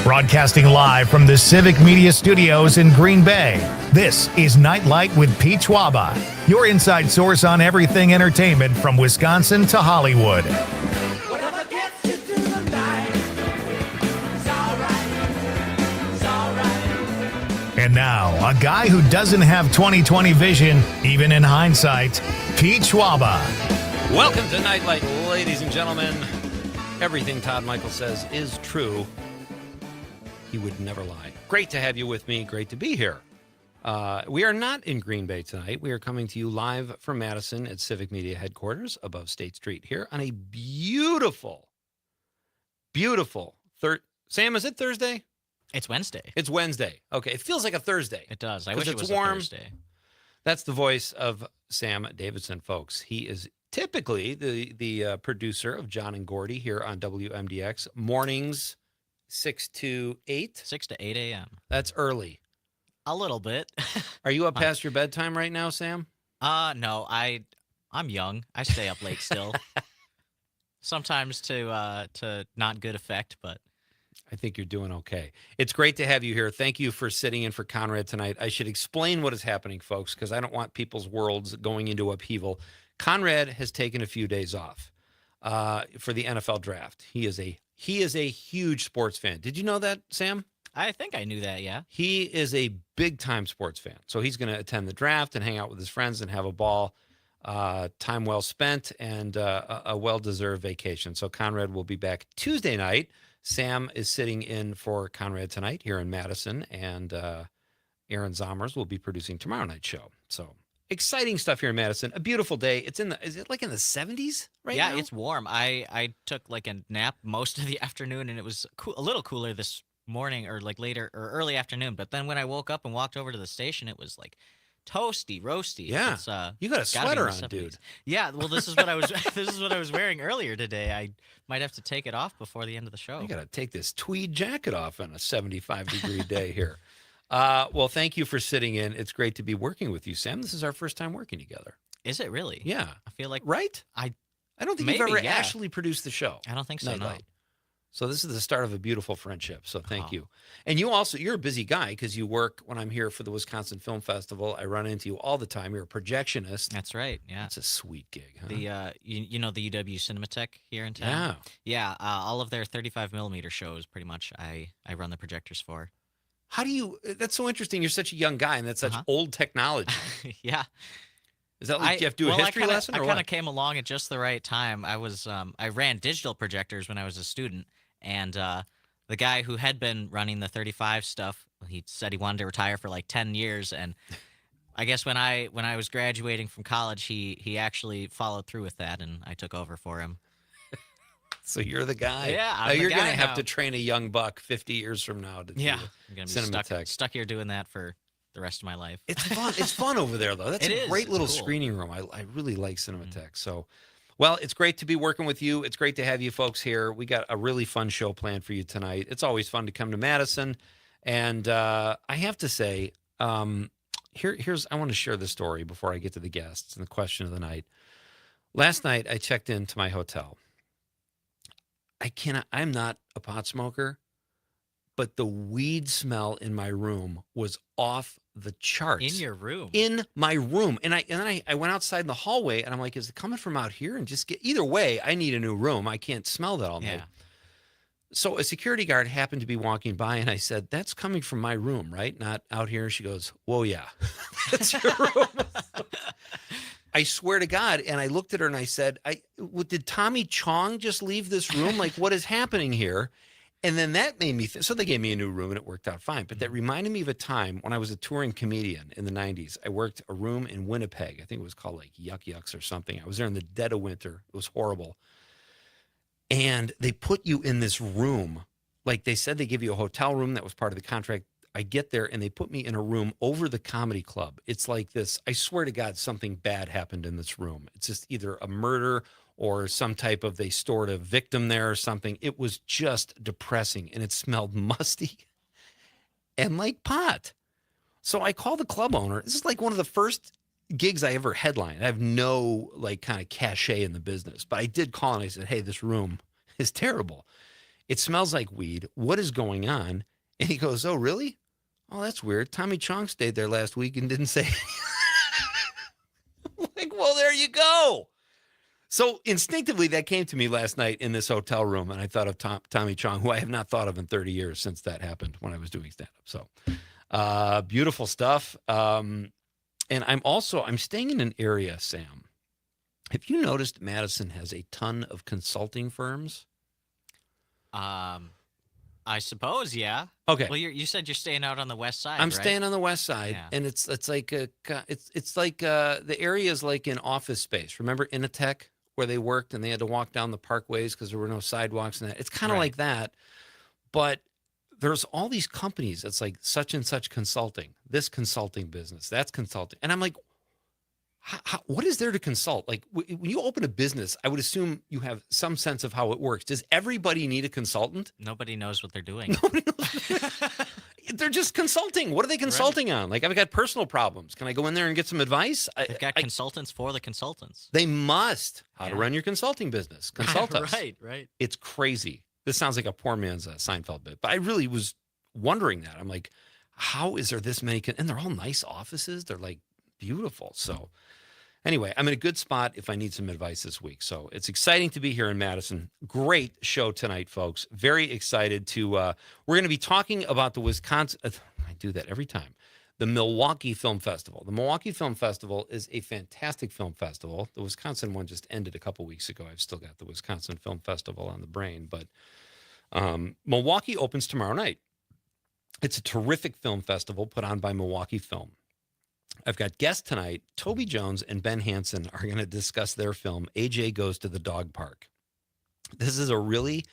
Broadcasting live from the Civic Media Studios in Green Bay, this is Night Light with Pete Schwaba, your inside source on everything entertainment from Wisconsin to Hollywood. Whatever gets you through the night, it's all right. And now, a guy who doesn't have 20/20 vision, even in hindsight, Pete Schwaba. Welcome to Night Light, ladies and gentlemen. Everything Todd Michael says is true. He would never lie. Great to have you with me. Great to be here. We are not in Green Bay tonight. We are coming to you live from Madison at Civic Media headquarters above State Street here on a beautiful Sam, is it Thursday? It's Wednesday. It's Wednesday. Okay, it feels like a Thursday. It does. I wish it was warm. a Thursday. That's the voice of Sam Davidson, folks. He is typically the producer of John and Gordy here on WMDX mornings. 6 to 8? 6 to 8 a.m. That's early. A little bit. Are you up past your bedtime right now, Sam? No, I'm young. I stay up late still. Sometimes to not good effect, but I think you're doing okay. It's great to have you here. Thank you for sitting in for Conrad tonight. I should explain what is happening, folks, because I don't want people's worlds going into upheaval. Conrad has taken a few days off for the NFL draft. He is a huge sports fan. Did you know that, Sam? I think I knew that, yeah. He is a big-time sports fan. So he's going to attend the draft and hang out with his friends and have a ball. Time well spent and a well-deserved vacation. So Conrad will be back Tuesday night. Sam is sitting in for Conrad tonight here in Madison, and Aaron Zomers will be producing tomorrow night's show. So exciting stuff here in Madison. A beautiful day. Is it like in the 70s right now? Yeah, it's warm. I took like a nap most of the afternoon, and it was a little cooler this morning or like later or early afternoon. But then when I woke up and walked over to the station, it was like toasty, roasty. Yeah, it's, you got a sweater on, 70s. dude. Yeah, well, this is what I was. This is what I was wearing earlier today. I might have to take it off before the end of the show. You got to take this tweed jacket off on a 75-degree day here. Well, thank you for sitting in. It's great to be working with you, Sam. This is our first time working together. Is it really? Yeah. I feel like right. I don't think you've ever actually produced the show. I don't think so. No. So this is the start of a beautiful friendship. So thank you. And you're a busy guy because you work when I'm here for the Wisconsin Film Festival. I run into you all the time. You're a projectionist. That's right. Yeah. It's a sweet gig. Huh? The you know the UW Cinematheque here in town. Yeah. All of their 35 millimeter shows, pretty much. I run the projectors for. How do you? That's so interesting. You're such a young guy, and that's such old technology. Yeah. Is that like you have to do a history lesson? Or I kind of came along at just the right time. I ran digital projectors when I was a student. And the guy who had been running the 35 stuff, he said he wanted to retire for like 10 years. And I guess when I was graduating from college, he actually followed through with that, and I took over for him. So you're the guy. Yeah, I'm you're the going guy to have now. to train a young buck 50 years from now to do I'm going to be stuck here doing that for the rest of my life. It's fun. It's fun over there, though. That's a great little cool. screening room. I really like Cinematheque. So. Well, it's great to be working with you. It's great to have you folks here. We got a really fun show planned for you tonight. It's always fun to come to Madison. And I have to say, I want to share the story before I get to the guests and the question of the night. Last night, I checked into my hotel. I'm not a pot smoker, but the weed smell in my room was off the charts. In your room? In my room. And then I went outside in the hallway, and I'm like, is it coming from out here? And either way, I need a new room. I can't smell that all night. Yeah. So a security guard happened to be walking by, and I said, that's coming from my room, right? Not out here. She goes, whoa, yeah. That's your room. I swear to God. And I looked at her and I said, did Tommy Chong just leave this room? Like, what is happening here? And then that made me so they gave me a new room and it worked out fine. But that reminded me of a time when I was a touring comedian in the 90s. I worked a room in Winnipeg. I think it was called like Yuck Yucks or something. I was there in the dead of winter. It was horrible. And they put you in this room. Like they said, they give you a hotel room that was part of the contract. I get there and they put me in a room over the comedy club. It's like this. I swear to God, something bad happened in this room. It's just either a murder or some type of, they stored a victim there or something. It was just depressing, and it smelled musty and like pot. So I called the club owner. This is like one of the first gigs I ever headlined. I have no like kind of cachet in the business, but I did call and I said, hey, this room is terrible. It smells like weed. What is going on? And he goes, oh, really? Oh, that's weird. Tommy Chong stayed there last week and didn't say. Like, well, there you go. So instinctively, that came to me last night in this hotel room, and I thought of Tommy Chong, who I have not thought of in 30 years since that happened when I was doing stand-up. So beautiful stuff. And I'm staying in an area, Sam. Have you noticed Madison has a ton of consulting firms? I suppose, yeah. Okay. Well, you said you're staying out on the west side. I'm right? staying on the west side, Yeah. and it's like the area is like an office space. Remember Initech, where they worked and they had to walk down the parkways because there were no sidewalks and that. It's kind of Right. like that, but there's all these companies that's like such and such consulting, this consulting business, that's consulting, and I'm like, what is there to consult? Like when you open a business, I would assume you have some sense of how it works. Does everybody need a consultant? Nobody knows what they're doing. Nobody knows. They're just consulting. What are they consulting on? Like, I've got personal problems. Can I go in there and get some advice? They've got consultants for the consultants. They must. How to Yeah. run your consulting business. Consult us. Right. It's crazy. This sounds like a poor man's Seinfeld bit, but I really was wondering that. I'm like, how is there this many? And they're all nice offices. They're like beautiful. So anyway, I'm in a good spot if I need some advice this week. So it's exciting to be here in Madison. Great show tonight, folks. Very excited to, we're going to be talking about the Wisconsin, I do that every time, the Milwaukee Film Festival. The Milwaukee Film Festival is a fantastic film festival. The Wisconsin one just ended a couple weeks ago. I've still got the Wisconsin Film Festival on the brain, but Milwaukee opens tomorrow night. It's a terrific film festival put on by Milwaukee Film. I've got guests tonight. Toby Jones and Ben Hansen are going to discuss their film, AJ Goes to the Dog Park. This is a really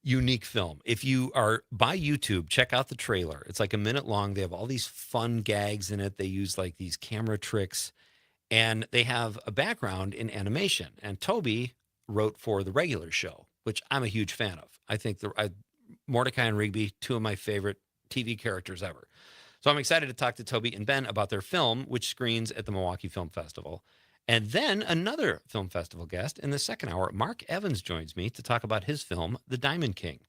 unique film. If you are by YouTube, check out the trailer. It's like a minute long. They have all these fun gags in it. They use like these camera tricks, and they have a background in animation. And Toby wrote for the regular show, which I'm a huge fan of. I think Mordecai and Rigby, two of my favorite TV characters ever. So I'm excited to talk to Toby and Ben about their film, which screens at the Milwaukee Film Festival. And then another film festival guest in the second hour, Mark Evans, joins me to talk about his film, The Diamond King.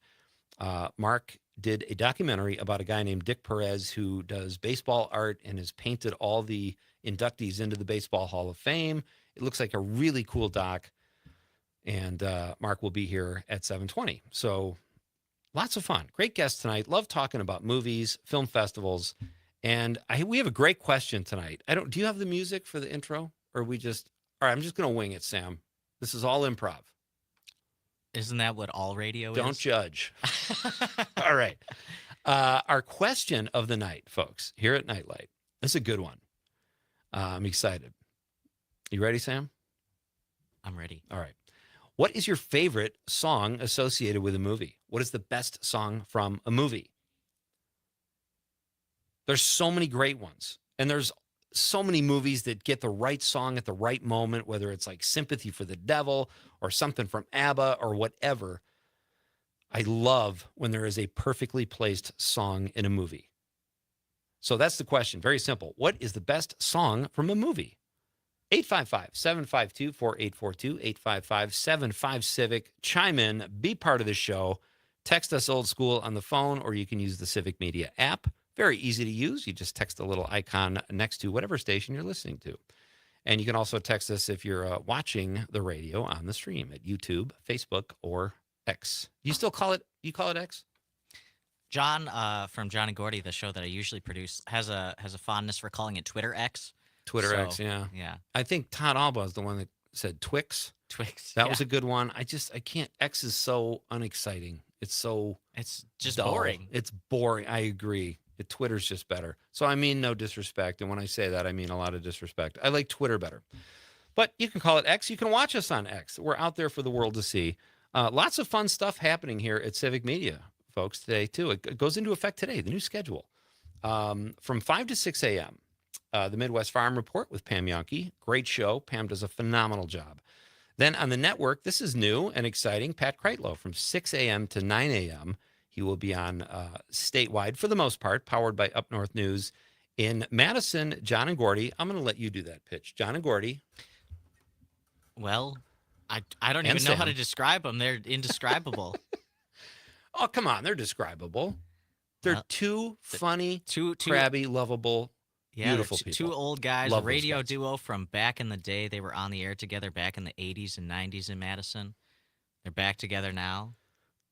Mark did a documentary about a guy named Dick Perez who does baseball art and has painted all the inductees into the Baseball Hall of Fame. It looks like a really cool doc. And Mark will be here at 7:20. So lots of fun. Great guest tonight. Love talking about movies, film festivals. And we have a great question tonight. Do you have the music for the intro? Or all right, I'm just going to wing it, Sam. This is all improv. Isn't that what all radio is? Don't judge. All right. Our question of the night, folks, here at Nightlight. This is a good one. I'm excited. You ready, Sam? I'm ready. All right. What is your favorite song associated with a movie? What is the best song from a movie? There's so many great ones. And there's so many movies that get the right song at the right moment, whether it's like Sympathy for the Devil or something from ABBA or whatever. I love when there is a perfectly placed song in a movie. So that's the question. Very simple. What is the best song from a movie? 855-752-4842, 855-75-CIVIC. Chime in, be part of the show. Text us old school on the phone, or you can use the Civic Media app. Very easy to use. You just text a little icon next to whatever station you're listening to. And you can also text us if you're watching the radio on the stream at YouTube, Facebook, or X. You call it X? John from John and Gordy, the show that I usually produce, has a fondness for calling it Twitter X. Twitter X, yeah. Yeah. I think Todd Alba is the one that said Twix. Twix. That was a good one. I can't. X is so unexciting. It's just dull. boring. It's boring. I agree. Twitter's just better. So I mean no disrespect. And when I say that, I mean a lot of disrespect. I like Twitter better. But you can call it X. You can watch us on X. We're out there for the world to see. Lots of fun stuff happening here at Civic Media, folks, today, too. It goes into effect today, the new schedule. From 5 to 6 a.m., the Midwest Farm Report with Pam Yonke. Great show. Pam does a phenomenal job. Then on the network, this is new and exciting, Pat Kreitlow from 6 a.m. to 9 a.m. He will be on statewide, for the most part, powered by Up North News. In Madison, John and Gordy. I'm going to let you do that pitch. John and Gordy. Well, I don't And even know how to Sam. describe them. They're indescribable. Oh, come on. They're describable. They're Uh, two funny, two crabby, lovable, Yeah, they're beautiful two people. old guys, a Love those radio guys. duo from back in the day. They were on the air together back in the 80s and 90s in Madison. They're back together now.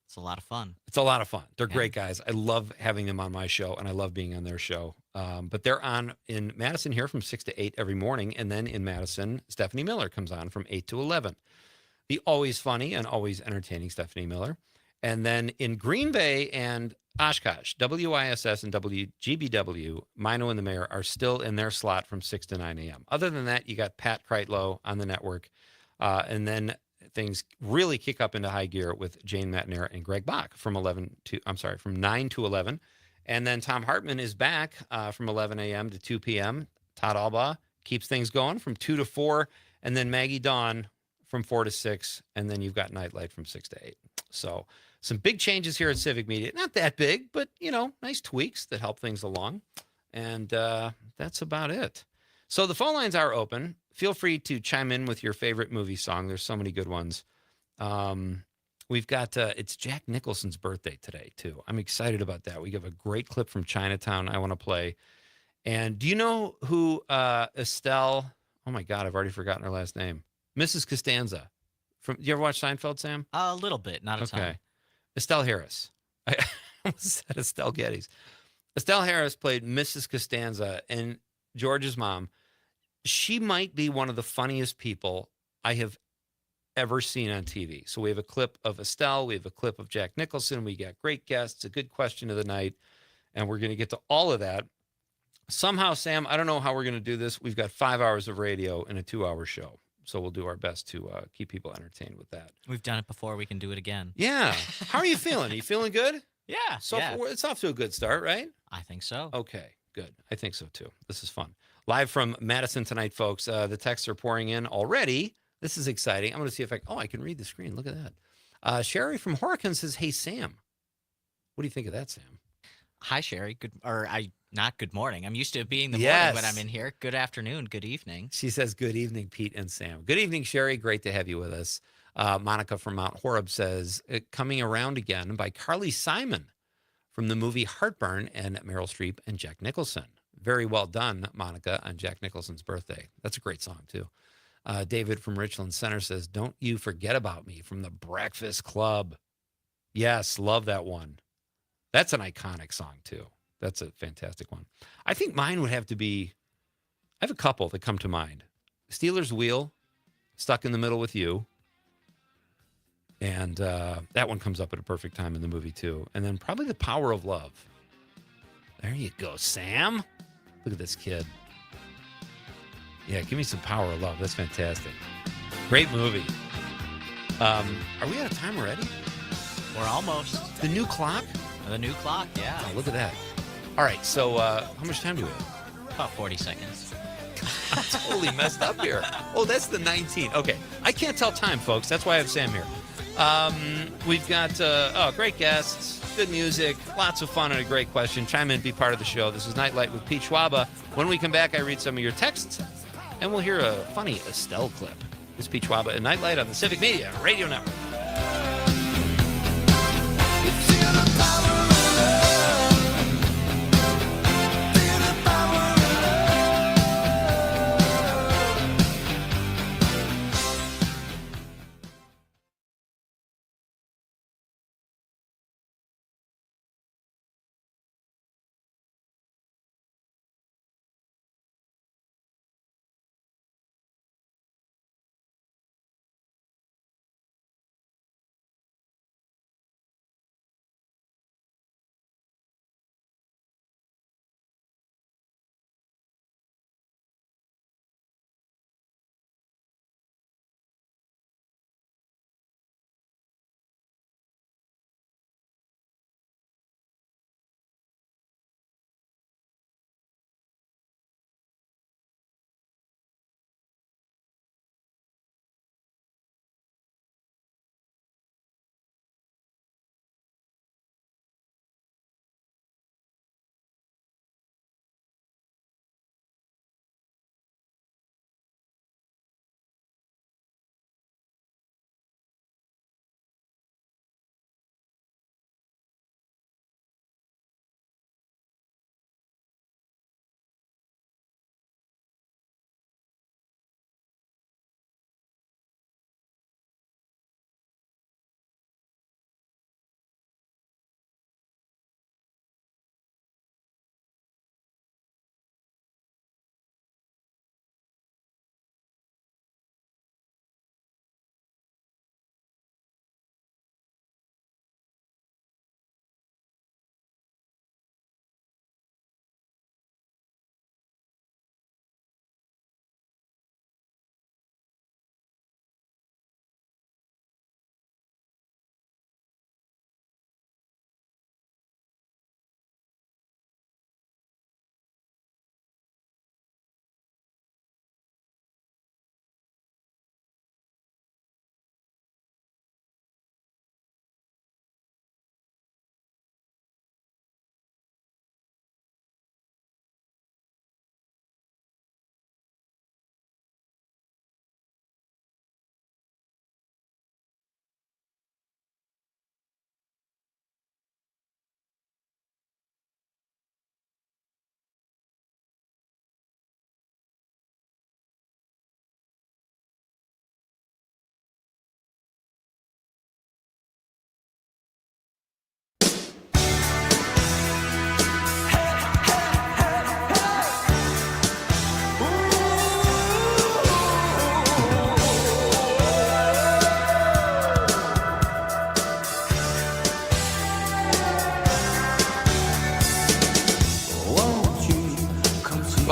It's a lot of fun. It's a lot of fun. They're Yeah. great guys. I love having them on my show, and I love being on their show. But they're on in Madison here from 6 to 8 every morning. And then in Madison, Stephanie Miller comes on from 8 to 11. The always funny and always entertaining Stephanie Miller. And then in Green Bay and Oshkosh, WISS and WGBW, Mino and the Mayor are still in their slot from 6 to 9 a.m. Other than that, you got Pat Kreitlow on the network. And then things really kick up into high gear with Jane Matnair and Greg Bach from 9 to 11. And then Tom Hartman is back from 11 a.m. to 2 p.m. Todd Albaugh keeps things going from 2 to 4. And then Maggie Dawn from 4 to 6. And then you've got Nite Lite from 6 to 8. So some big changes here at Civic Media. Not that big, but, nice tweaks that help things along. And that's about it. So the phone lines are open. Feel free to chime in with your favorite movie song. There's so many good ones. We've got, it's Jack Nicholson's birthday today, too. I'm excited about that. We have a great clip from Chinatown I want to play. And do you know who Estelle, oh my God, I've already forgotten her last name. Mrs. Costanza. Do you ever watch Seinfeld, Sam? A little bit, not a ton. Estelle Harris. I almost said Estelle Getty's. Estelle Harris played Mrs. Costanza, and George's mom. She might be one of the funniest people I have ever seen on TV. So we have a clip of Estelle. We have a clip of Jack Nicholson. We got great guests, a good question of the night, and we're going to get to all of that. Somehow, Sam, I don't know how we're going to do this. We've got 5 hours of radio in a 2-hour show. So we'll do our best to keep people entertained with that. We've done it before. We can do it again. Yeah. How are you feeling? Are you feeling good? Yeah. So yeah. it's off to a good start, right? I think so. Okay, good. I think so too. This is fun. Live from Madison tonight, folks. The texts are pouring in already. This is exciting. I'm going to see if I can read the screen. Look at that. Sherry from Horicon says, "Hey Sam, what do you think of that, Sam?" Hi, Sherry. Not good morning. I'm used to it being the Yes. morning when I'm in here. Good afternoon. Good evening. She says, "Good evening, Pete and Sam." Good evening, Sherry. Great to have you with us. Monica from Mount Horeb says, "Coming Around Again" by Carly Simon from the movie Heartburn and Meryl Streep and Jack Nicholson. Very well done, Monica, on Jack Nicholson's birthday. That's a great song, too. David from Richland Center says, "Don't You Forget About Me" from the Breakfast Club. Yes, love that one. That's an iconic song, too. That's a fantastic one. I think mine would have to be, I have a couple that come to mind. Steelers Wheel, Stuck in the Middle with You. And that one comes up at a perfect time in the movie, too. And then probably The Power of Love. There you go, Sam. Look at this kid. Yeah, give me some Power of Love. That's fantastic. Great movie. Are we out of time already? We're almost. The new clock? The new clock, yeah. Oh, look at that. All right, so how much time do we have? About 40 seconds. I'm totally messed up here. Oh, that's the 19. Okay. I can't tell time, folks. That's why I have Sam here. We've got great guests, good music, lots of fun, and a great question. Chime in, be part of the show. This is Nite Lite with Pete Schwaba. When we come back, I read some of your texts, and we'll hear a funny Estelle clip. This is Pete Schwaba and Nite Lite on the Civic Media Radio Network.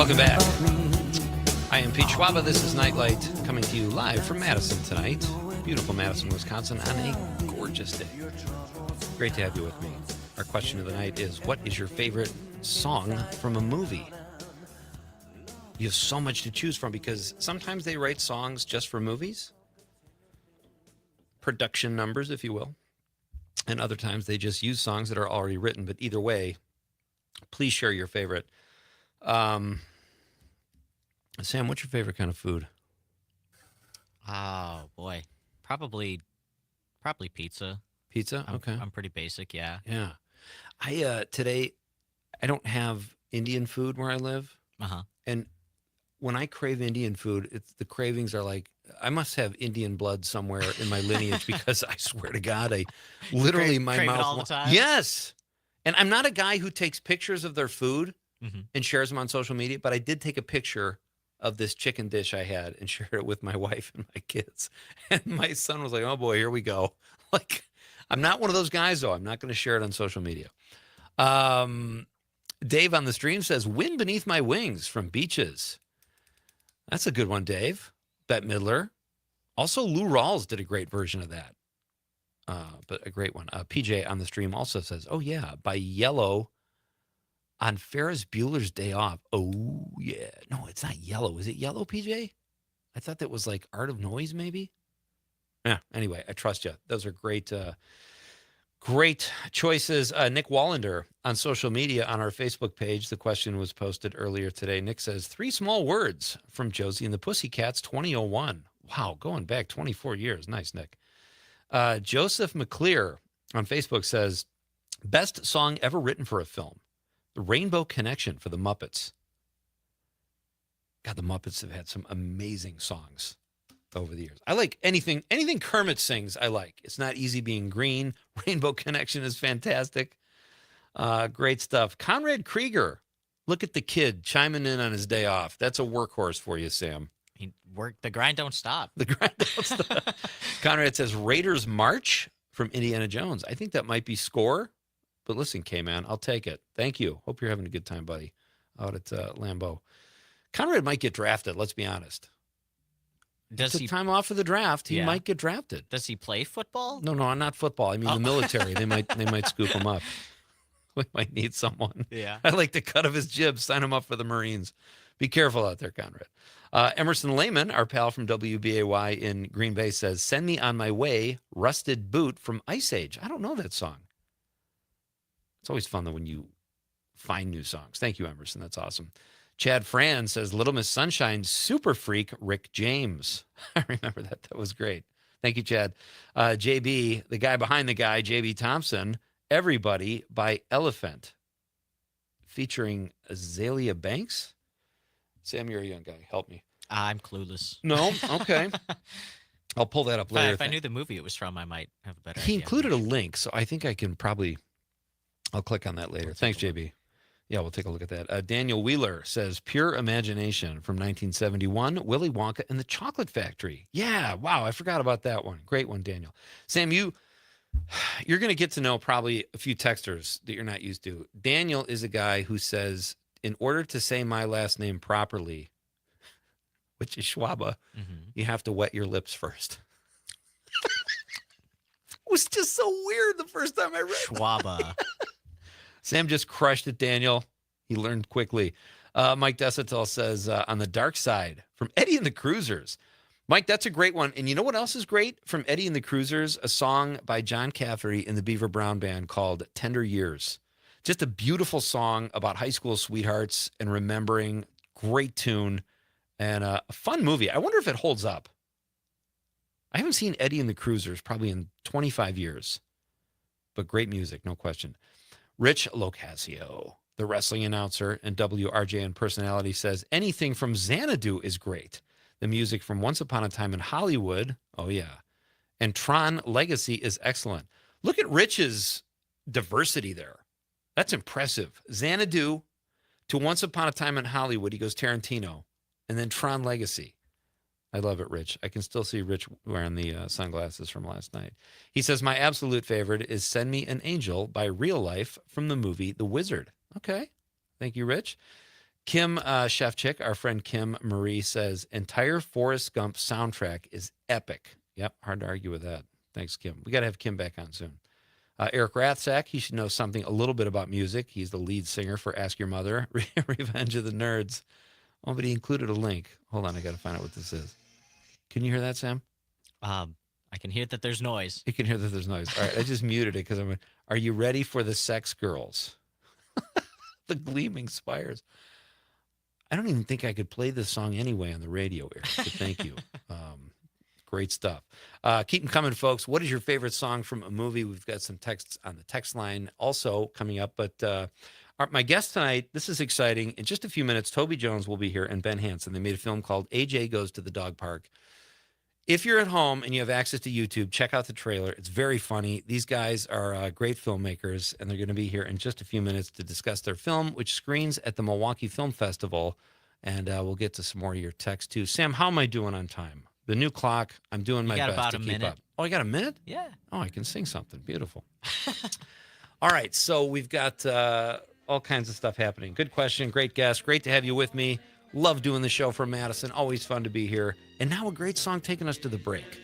Welcome back. I am Pete Schwaba. This is Nightlight coming to you live from Madison tonight. Beautiful Madison, Wisconsin on a gorgeous day. Great to have you with me. Our question of the night is, what is your favorite song from a movie? You have so much to choose from because sometimes they write songs just for movies, production numbers, if you will, and other times they just use songs that are already written. But either way, please share your favorite. Sam, what's your favorite kind of food? Oh boy, probably pizza. Pizza? Okay. I'm pretty basic, yeah. Yeah. Today I don't have Indian food where I live. Uh-huh. And when I crave Indian food, the cravings are like, I must have Indian blood somewhere in my lineage because I swear to God, I literally my crave it mouth all the time? Yes. And I'm not a guy who takes pictures of their food Mhm. and shares them on social media, but I did take a picture of this chicken dish I had and shared it with my wife and my kids. And my son was like, "Oh boy, here we go." Like, I'm not one of those guys though. I'm not going to share it on social media. Dave on the stream says, "Wind Beneath My Wings" from Beaches. That's a good one, Dave. Bette Midler. Also, Lou Rawls did a great version of that. But a great one. PJ on the stream also says, "Oh yeah, by Yellow on Ferris Bueller's Day Off." Oh yeah. No, it's not Yellow. Is it Yellow, PJ? I thought that was like Art of Noise, maybe. Yeah. Anyway, I trust you. Those are great, great choices. Nick Wallander on social media on our Facebook page. The question was posted earlier today. Nick says, 3 small words from Josie and the Pussycats 2001. Wow, going back 24 years. Nice, Nick. Joseph McClear on Facebook says, best song ever written for a film, The Rainbow Connection for the Muppets. God, the Muppets have had some amazing songs over the years. I like anything Kermit sings, I like. It's Not Easy Being Green. Rainbow Connection is fantastic. Great stuff. Conrad Krieger, Look at the Kid, chiming in on his day off. That's a workhorse for you, Sam. He worked. The grind don't stop. The grind don't stop. Conrad says Raiders March from Indiana Jones. I think that might be score. But listen, K-Man, I'll take it. Thank you. Hope you're having a good time, buddy, out at Lambeau. Conrad might get drafted, let's be honest. Does Took he? time off of the draft. He Yeah. might get drafted. Does he play football? No, not football. I mean, Oh. the military. They might scoop him up. We might need someone. Yeah. I like the cut of his jib. Sign him up for the Marines. Be careful out there, Conrad. Emerson Lehman, our pal from WBAY in Green Bay, says, "Send Me on My Way, Rusted Boot" from Ice Age. I don't know that song. It's always fun though when you find new songs. Thank you, Emerson. That's awesome. Chad Fran says, Little Miss Sunshine, Super Freak, Rick James. I remember that. That was great. Thank you, Chad. JB, the guy behind the guy, JB Thompson, Everybody by Elephant, featuring Azalea Banks. Sam, you're a young guy. Help me. I'm clueless. No? Okay. I'll pull that up later. If I knew the movie it was from, I might have a better He idea. included a link, so I think I can probably, I'll click on that later. We'll Thanks, take a JB. Yeah, we'll take a look at that. Daniel Wheeler says, Pure Imagination from 1971, Willy Wonka and the Chocolate Factory. Yeah, wow, I forgot about that one. Great one, Daniel. Sam, you're going to get to know probably a few texters that you're not used to. Daniel is a guy who says, in order to say my last name properly, which is Schwaba, you have to wet your lips first. It was just so weird the first time I read it. Schwaba. Sam just crushed it, Daniel. He learned quickly. Mike Desatel says, On the Dark Side from Eddie and the Cruisers. Mike, that's a great one. And you know what else is great from Eddie and the Cruisers? A song by John Cafferty and the Beaver Brown Band called Tender Years. Just a beautiful song about high school sweethearts and remembering. Great tune and a fun movie. I wonder if it holds up. I haven't seen Eddie and the Cruisers probably in 25 years. But great music, no question. Rich Locasio, the wrestling announcer and WRJN personality, says anything from Xanadu is great. The music from Once Upon a Time in Hollywood, oh yeah, and Tron Legacy is excellent. Look at Rich's diversity there. That's impressive. Xanadu to Once Upon a Time in Hollywood, he goes Tarantino, and then Tron Legacy. I love it, Rich. I can still see Rich wearing the sunglasses from last night. He says, my absolute favorite is Send Me an Angel by Real Life from the movie The Wizard. Okay. Thank you, Rich. Kim Chef Chick, our friend Kim Marie says, entire Forrest Gump soundtrack is epic. Yep, hard to argue with that. Thanks, Kim. We got to have Kim back on soon. Eric Rathsack, he should know something a little bit about music. He's the lead singer for Ask Your Mother, Revenge of the Nerds. Oh, but he included a link. Hold on, I got to find out what this is. Can you hear that, Sam? I can hear that there's noise. You can hear that there's noise. All right, I just muted it because I'm. Are you ready for the Sex Girls? The Gleaming Spires. I don't even think I could play this song anyway on the radio, Eric. So thank you. Great stuff. Keep them coming, folks. What is your favorite song from a movie? We've got some texts on the text line also coming up. But my guest tonight, this is exciting. In just a few minutes, Toby Jones will be here and Ben Hansen. They made a film called AJ Goes to the Dog Park. If you're at home and you have access to YouTube, check out the trailer. It's very funny. These guys are great filmmakers, and they're going to be here in just a few minutes to discuss their film, which screens at the Milwaukee Film Festival. And we'll get to some more of your text, too. Sam, how am I doing on time? The new clock, I'm doing my best to keep up. Oh, I got a minute? Yeah. Oh, I can sing something. Beautiful. All right, so we've got all kinds of stuff happening. Good question. Great guest. Great to have you with me. Love doing the show from Madison. Always fun to be here. And now a great song taking us to the break.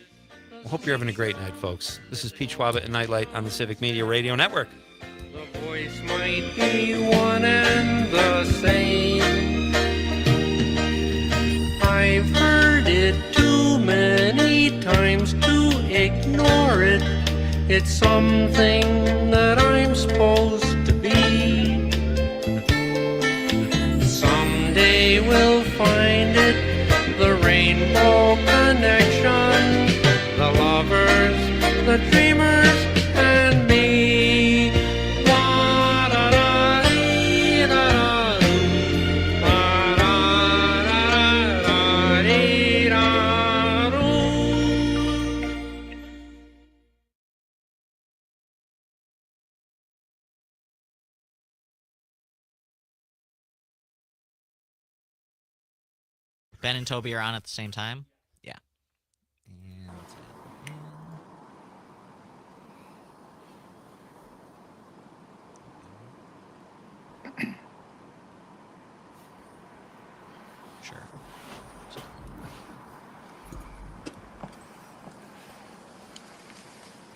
I hope you're having a great night, folks. This is Pete Schwaba and Nite Lite on the Civic Media Radio Network. The voice might be one and the same. I've heard it too many times to ignore it. It's something that I'm supposed to be. Someday we'll find it, the rainbow connection, the lovers, the dreamers, and me. Ben and Toby are on at the same time? Yeah. And let's add in. Sure.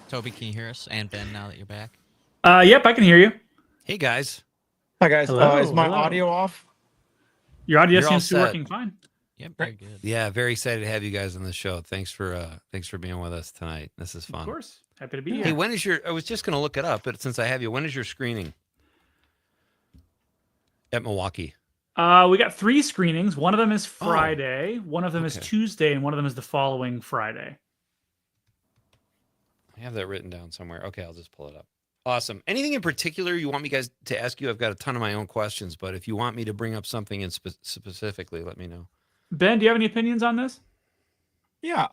Toby, can you hear us? And Ben, now that you're back? Yep, I can hear you. Hey, guys. Hi guys. Hello, Is my hello. audio off? Your audio You're all seems to be set. working fine. Yep, very good. Yeah, very excited to have you guys on the show. Thanks for being with us tonight. This is fun. Of course. Happy to be Hey, here. when is your? I was just going to look it up, but since I have you, when is your screening at Milwaukee? We got 3 screenings. One of them is Friday, one of them is okay. Tuesday, and one of them is the following Friday. I have that written down somewhere. Okay, I'll just pull it up. Awesome. Anything in particular you want me guys to ask you? I've got a ton of my own questions, but if you want me to bring up something in specifically, let me know. Ben, do you have any opinions on this? Yeah.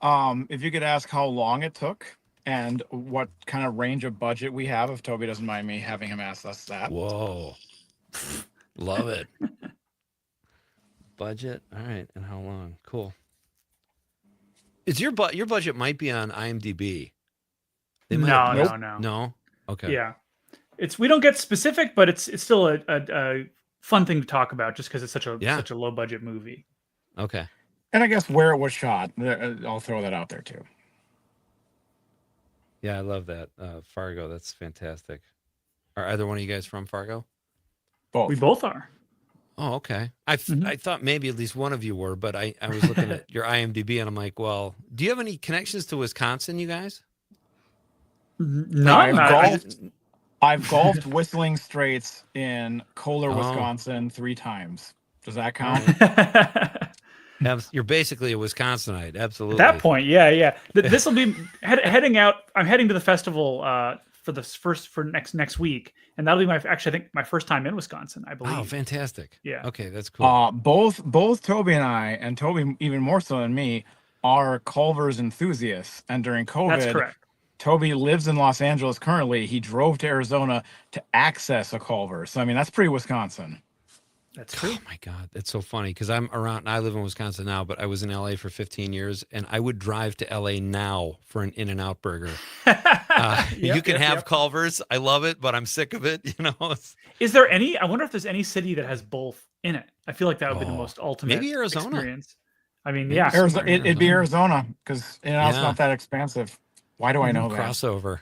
If you could ask how long it took and what kind of range of budget we have, if Toby doesn't mind me having him ask us that. Whoa. Love it. Budget. All right. And how long? Cool. Is your budget might be on IMDb? They might have- No. No? Okay. Yeah. We don't get specific, but it's still a fun thing to talk about just because it's such a low budget movie. Okay. And I guess where it was shot. I'll throw that out there too. Yeah, I love that. Fargo. That's fantastic. Are either one of you guys from Fargo? Both. We both are. Oh, okay. I thought maybe at least one of you were, but I was looking at your IMDb and I'm like, well, do you have any connections to Wisconsin, you guys? No, I've golfed Whistling Straits in Kohler, Wisconsin 3 times. Does that count? You're basically a Wisconsinite. Absolutely. At that point, yeah. This will be heading out. I'm heading to the festival for next week, and that'll be I think my first time in Wisconsin, I believe. Oh, fantastic. Yeah. Okay, that's cool. Both Toby and I, and Toby even more so than me, are Culver's enthusiasts. And during COVID, That's correct. Toby lives in Los Angeles currently. He drove to Arizona to access a Culver. So I mean, that's pretty Wisconsin. That's true. Oh my God, that's so funny because I'm around. I live in Wisconsin now, but I was in LA for 15 years, and I would drive to LA now for an In-N-Out burger. You can have Culver's. I love it, but I'm sick of it. You know. Is there any? I wonder if there's any city that has both in it. I feel like that would be the Oh, most ultimate maybe Arizona. experience. I mean, Maybe yeah. somewhere Arizona, in it'd be Arizona. Arizona because In-N-Out's Yeah. not that expensive. Why do I know that? Crossover.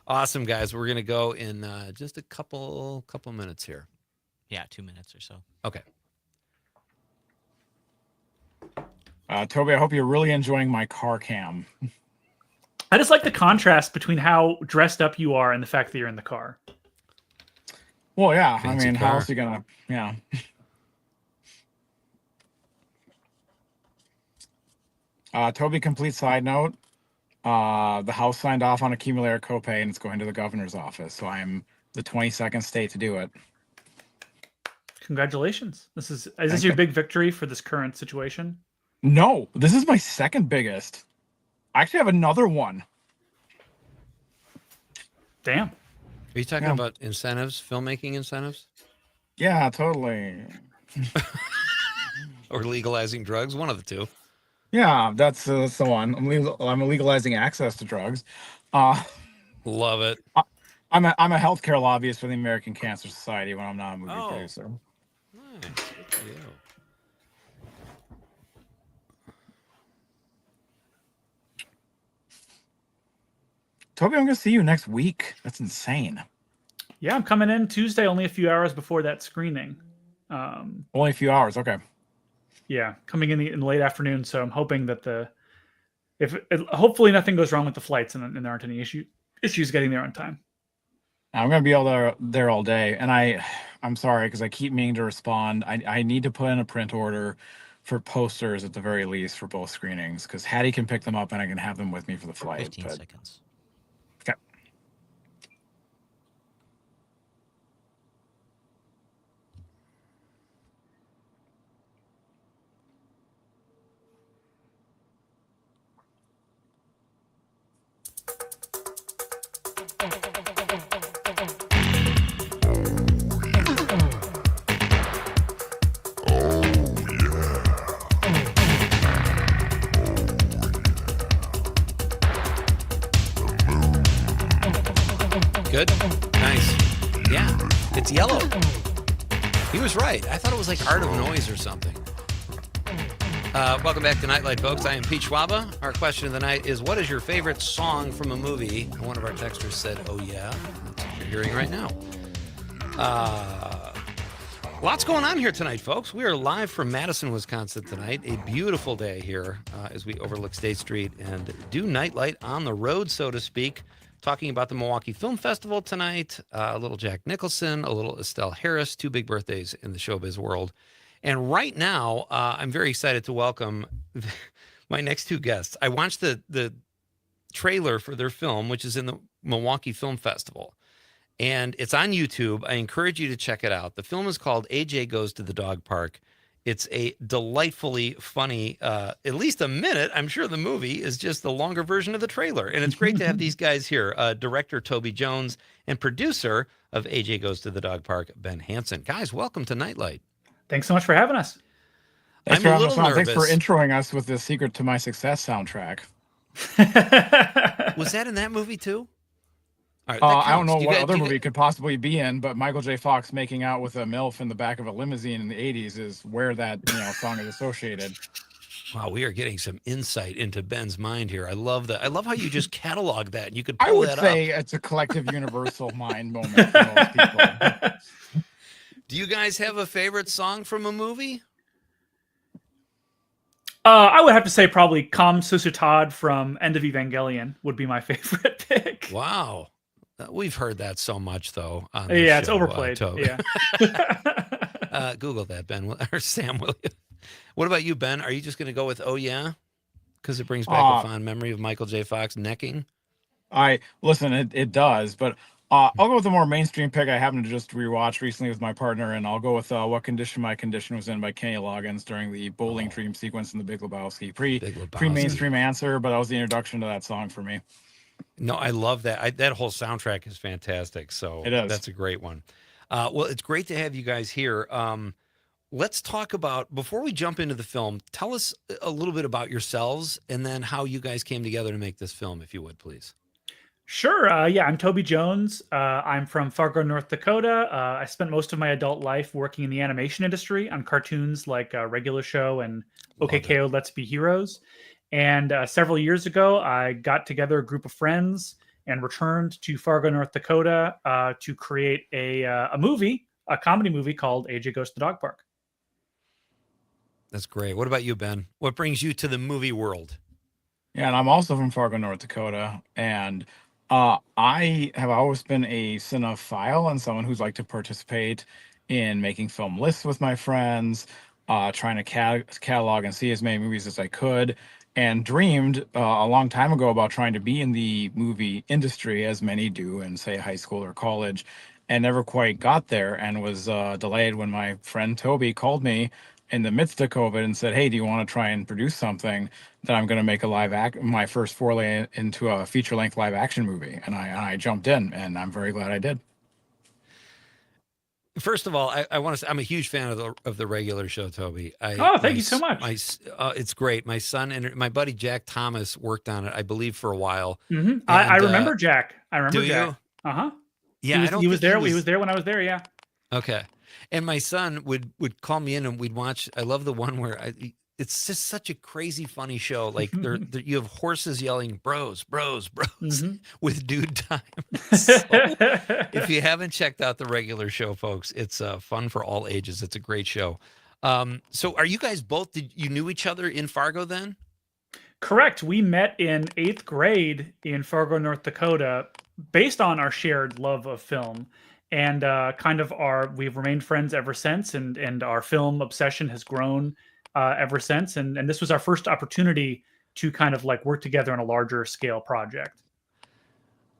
Awesome, guys. We're gonna go in just a couple minutes here. Yeah, 2 minutes or so. Okay. Toby, I hope you're really enjoying my car cam. I just like the contrast between how dressed up you are and the fact that you're in the car. Well, yeah. Fancy I mean, car. how else are you gonna? Yeah. Toby, complete side note. The House signed off on accumulator copay, and it's going to the governor's office. So I'm the 22nd state to do it. Congratulations. Is this Thank your you. big victory for this current situation? No, this is my second biggest. I actually have another one. Damn. Are you talking Yeah. about incentives, filmmaking incentives, Yeah, totally. or legalizing drugs? One of the two. Yeah, that's the one. I'm legalizing access to drugs. Uh, Love it. I'm a healthcare lobbyist for the American Cancer Society when I'm not a movie Oh. producer. Nice. Good for you. Toby, I'm gonna see you next week. That's insane. Yeah, I'm coming in Tuesday, only a few hours before that screening. Only a few hours. Okay. Yeah, coming in the late afternoon. So I'm hoping that hopefully nothing goes wrong with the flights and there aren't any issues getting there on time. I'm gonna be there all day, and I'm sorry because I keep meaning to respond. I need to put in a print order for posters at the very least for both screenings because Hattie can pick them up and I can have them with me for the flight. 15 but- seconds. Okay. Good. Nice. Yeah. It's yellow. He was right. I thought it was like Art of Noise or something. Welcome back to Nightlight, folks. I am Pete Schwaba. Our question of the night is, what is your favorite song from a movie? And one of our texters said, oh, yeah. That's what you're hearing right now. Lots going on here tonight, folks. We are live from Madison, Wisconsin tonight. A beautiful day here as we overlook State Street and do Nightlight on the road, so to speak. Talking about the Milwaukee Film Festival tonight, a little Jack Nicholson, a little Estelle Harris, two big birthdays in the showbiz world. And right now, I'm very excited to welcome my next two guests. I watched the trailer for their film, which is in the Milwaukee Film Festival. And it's on YouTube. I encourage you to check it out. The film is called AJ Goes to the Dog Park. It's a delightfully funny, at least a minute. I'm sure the movie is just the longer version of the trailer. And it's great to have these guys here. Director Toby Jones and producer of AJ Goes to the Dog Park, Ben Hansen. Guys, welcome to Nightlight. Thanks so much for having us. Thanks I'm for a having us little on. Thanks for nervous. introing us with the Secret to My Success soundtrack. Was that in that movie too? All right, I don't know Do you what guys- other do you movie guys- it could possibly be in, but Michael J. Fox making out with a MILF in the back of a limousine in the 80s is where that song is associated. Wow, we are getting some insight into Ben's mind here. I love that. I love how you just catalog that. You could I pull would that say up. it's a collective universal mind moment for most people. Do you guys have a favorite song from a movie? I would have to say probably Comme Susutad from End of Evangelion would be my favorite pick. Wow. We've heard that so much, though. On Yeah, this it's show, overplayed. Toby. Yeah. Google that, Ben, or Sam, will you? What about you, Ben? Are you just going to go with "Oh Yeah"? Because it brings back a fond memory of Michael J. Fox necking. Listen, it does, but I'll go with the more mainstream pick I happened to just rewatch recently with my partner, and I'll go with "What Condition My Condition Was In" by Kenny Loggins during the bowling dream sequence in The Big Lebowski. Big Lebowski. Pre mainstream answer, but that was the introduction to that song for me. No, I love that. That whole soundtrack is fantastic. So It is. That's a great one. Well, it's great to have you guys here. Let's talk about, before we jump into the film, tell us a little bit about yourselves and then how you guys came together to make this film, if you would, please. Sure. Yeah, I'm Toby Jones. I'm from Fargo, North Dakota. I spent most of my adult life working in the animation industry on cartoons like Regular Show and Love it. OKKO Let's Be Heroes. And several years ago, I got together a group of friends and returned to Fargo, North Dakota to create a movie, a comedy movie called AJ Goes to the Dog Park. That's great. What about you, Ben? What brings you to the movie world? Yeah, and I'm also from Fargo, North Dakota, and I have always been a cinephile and someone who's like to participate in making film lists with my friends, trying to catalog and see as many movies as I could, and dreamed a long time ago about trying to be in the movie industry, as many do in, say, high school or college, and never quite got there, and was delayed when my friend Toby called me in the midst of COVID and said, "Hey, do you want to try and produce something that I'm going to make a my first foray into a feature length live action movie?" And I jumped in, and I'm very glad I did. First of all, I want to say I'm a huge fan of the regular show, Toby. Oh, thank you so much. It's great. My son and my buddy Jack Thomas worked on it, I believe, for a while. I remember Jack. I remember do Jack. you? Uh-huh. Yeah, He was there. He was there when I was there. Yeah. Okay. And my son would call me in and we'd watch. I love the one where it's just such a crazy, funny show. Like you have horses yelling, bros, bros, bros with dude time. So, if you haven't checked out the regular show, folks, it's fun for all ages. It's a great show. So are you guys both, you knew each other in Fargo then? Correct. We met in 8th grade in Fargo, North Dakota, based on our shared love of film. And we've remained friends ever since, and our film obsession has grown ever since. And this was our first opportunity to kind of like work together on a larger scale project.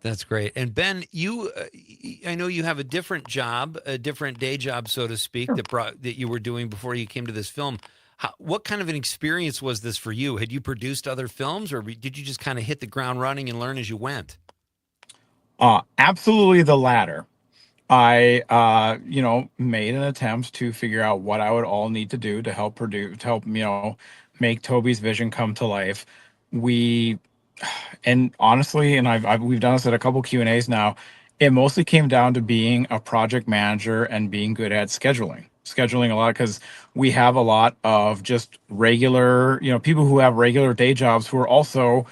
That's great. And Ben, I know you have a different job, a different day job, so to speak, that you were doing before you came to this film. What kind of an experience was this for you? Had you produced other films, or did you just kind of hit the ground running and learn as you went? Absolutely the latter. I, made an attempt to figure out what I would all need to do to help make Toby's vision come to life. And honestly, and we've done this at a couple Q&As now, it mostly came down to being a project manager and being good at scheduling a lot, because we have a lot of just regular, people who have regular day jobs who are also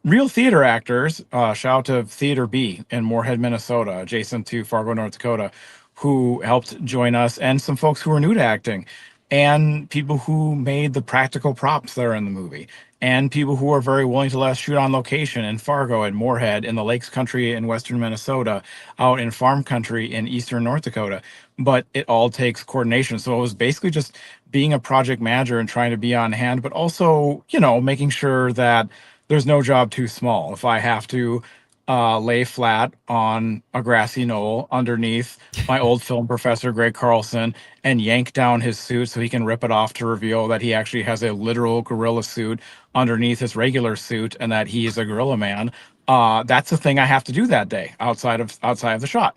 real theater actors. Shout out to Theater B in Moorhead, Minnesota, adjacent to Fargo, North Dakota, who helped join us, and some folks who are new to acting, and people who made the practical props that are in the movie, and people who are very willing to let us shoot on location in Fargo and Moorhead, in the Lakes Country in western Minnesota, out in Farm Country in eastern North Dakota. But it all takes coordination. So it was basically just being a project manager and trying to be on hand, but also, making sure that there's no job too small. If I have to lay flat on a grassy knoll underneath my old film professor, Greg Carlson, and yank down his suit so he can rip it off to reveal that he actually has a literal gorilla suit underneath his regular suit and that he is a gorilla man, that's the thing I have to do that day outside of the shot.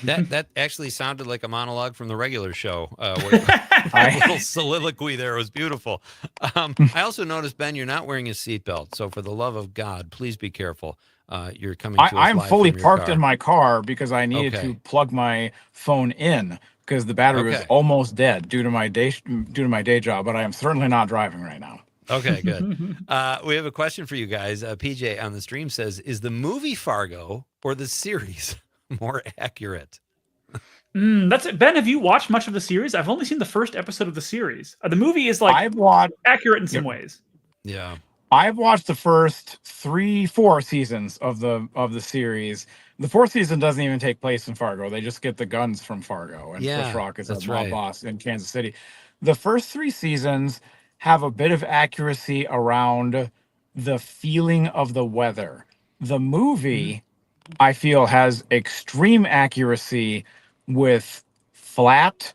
That actually sounded like a monologue from the regular show. A little soliloquy there. It was beautiful. I also noticed, Ben, you're not wearing a seatbelt. So for the love of God, please be careful. You're coming to us I'm live fully from your parked car. in my car because I needed to plug my phone in because the battery was almost dead due to my day job, but I am certainly not driving right now. Okay, good. We have a question for you guys. PJ on the stream says, is the movie Fargo or the series more accurate? That's it. Ben, have you watched much of the series? I've only seen the first episode of the series. The movie is accurate in some ways. Yeah. I've watched the first 4 seasons of the series. The 4th season doesn't even take place in Fargo. They just get the guns from Fargo, and Chris Rock is a mob boss in Kansas City. The first 3 seasons have a bit of accuracy around the feeling of the weather. The movie, I feel, has extreme accuracy with flat,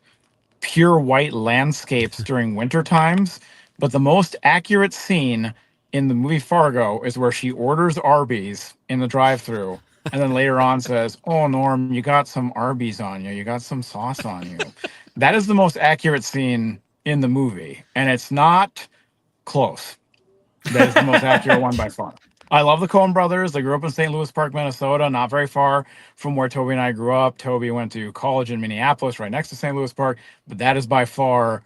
pure white landscapes during winter times. But the most accurate scene in the movie Fargo is where she orders Arby's in the drive-thru and then later on says, "Oh, Norm, you got some Arby's on you. You got some sauce on you." That is the most accurate scene in the movie, and it's not close. That is the most accurate one by far. I love the Coen brothers. They grew up in St. Louis Park, Minnesota, not very far from where Toby and I grew up. Toby went to college in Minneapolis, right next to St. Louis Park. But that is by far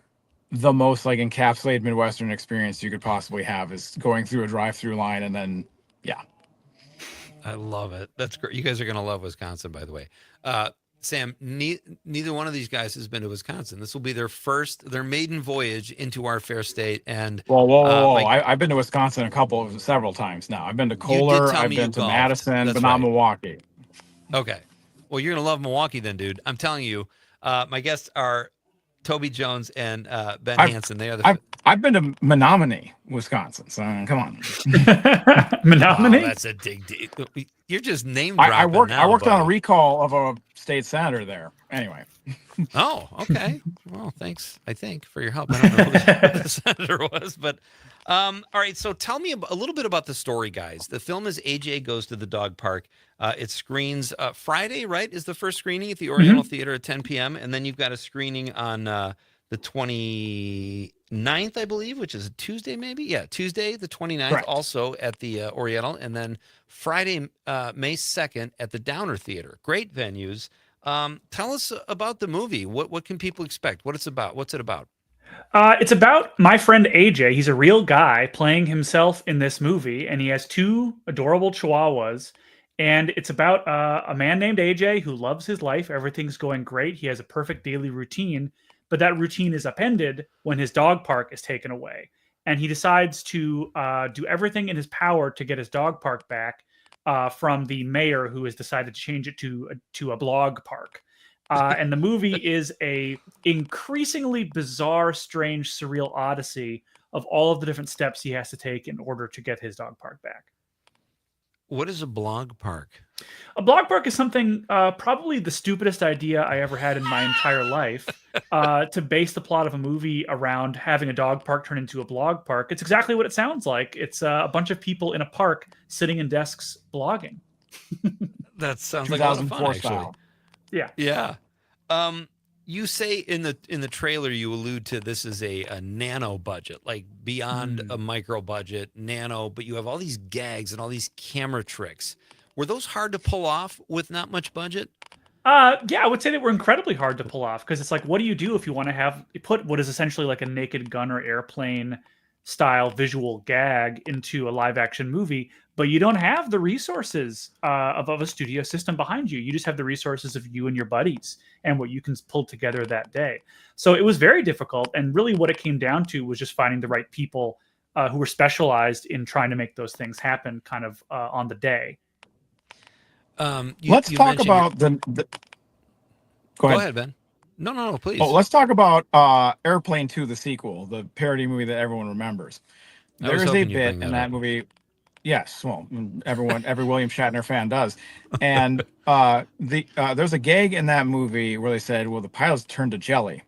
the most like encapsulated Midwestern experience you could possibly have, is going through a drive-through line and then, yeah. I love it. That's great. You guys are going to love Wisconsin, by the way. Sam, neither one of these guys has been to Wisconsin. This will be their maiden voyage into our fair state. And Whoa. Mike, I've been to Wisconsin several times now. I've been to you did Kohler, tell I've me you been to golfed. Madison, That's but not right. Milwaukee. Okay. Well, you're going to love Milwaukee then, dude. I'm telling you. My guests are Toby Jones and Ben Hansen. They are I've been to Menominee, Wisconsin. So come on. Menominee? Wow, that's a dig. You're just name dropping. I worked on a buddy. recall of a state senator there. Anyway. Oh, okay. Well, thanks, I think, for your help. I don't know who the senator was, but all right. So tell me a little bit about the story, guys. The film is AJ Goes to the Dog Park. It screens Friday, right? Is the first screening at the Oriental Theater at 10 p.m. And then you've got a screening on the 29th, I believe, which is a Tuesday, maybe? Yeah, Tuesday, the 29th, Correct. also at the Oriental. And then Friday, May 2nd at the Downer Theater. Great venues. Tell us about the movie. What can people expect? What it's about? What's it about? It's about my friend AJ. He's a real guy playing himself in this movie, and he has two adorable chihuahuas. And it's about a man named AJ who loves his life. Everything's going great. He has a perfect daily routine, but that routine is upended when his dog park is taken away. And he decides to do everything in his power to get his dog park back from the mayor, who has decided to change it to a blog park. And the movie is a increasingly bizarre, strange, surreal odyssey of all of the different steps he has to take in order to get his dog park back. What is a blog park? A blog park is something, probably the stupidest idea I ever had in my entire life, to base the plot of a movie around having a dog park turn into a blog park. It's exactly what it sounds like. It's a bunch of people in a park sitting in desks blogging. That sounds like a lot of fun, 2004 actually. style. Yeah. Yeah. You say in the trailer, you allude to this is a nano budget, like beyond a micro budget, nano, but you have all these gags and all these camera tricks. Were those hard to pull off with not much budget? Yeah, I would say that were incredibly hard to pull off, because it's like, what do you do if you want to put what is essentially like a Naked Gun or Airplane style visual gag into a live action movie, but you don't have the resources of a studio system behind you. You just have the resources of you and your buddies and what you can pull together that day. So it was very difficult. And really what it came down to was just finding the right people who were specialized in trying to make those things happen kind of on the day. Let's talk about the Go ahead, Ben. No, please. Oh, let's talk about Airplane 2, the sequel, the parody movie that everyone remembers. There's a hoping you'd bit bring in that that up. movie. Yes, well, every William Shatner fan does. And there's a gag in that movie where they said, well, the pilot's turned to jelly.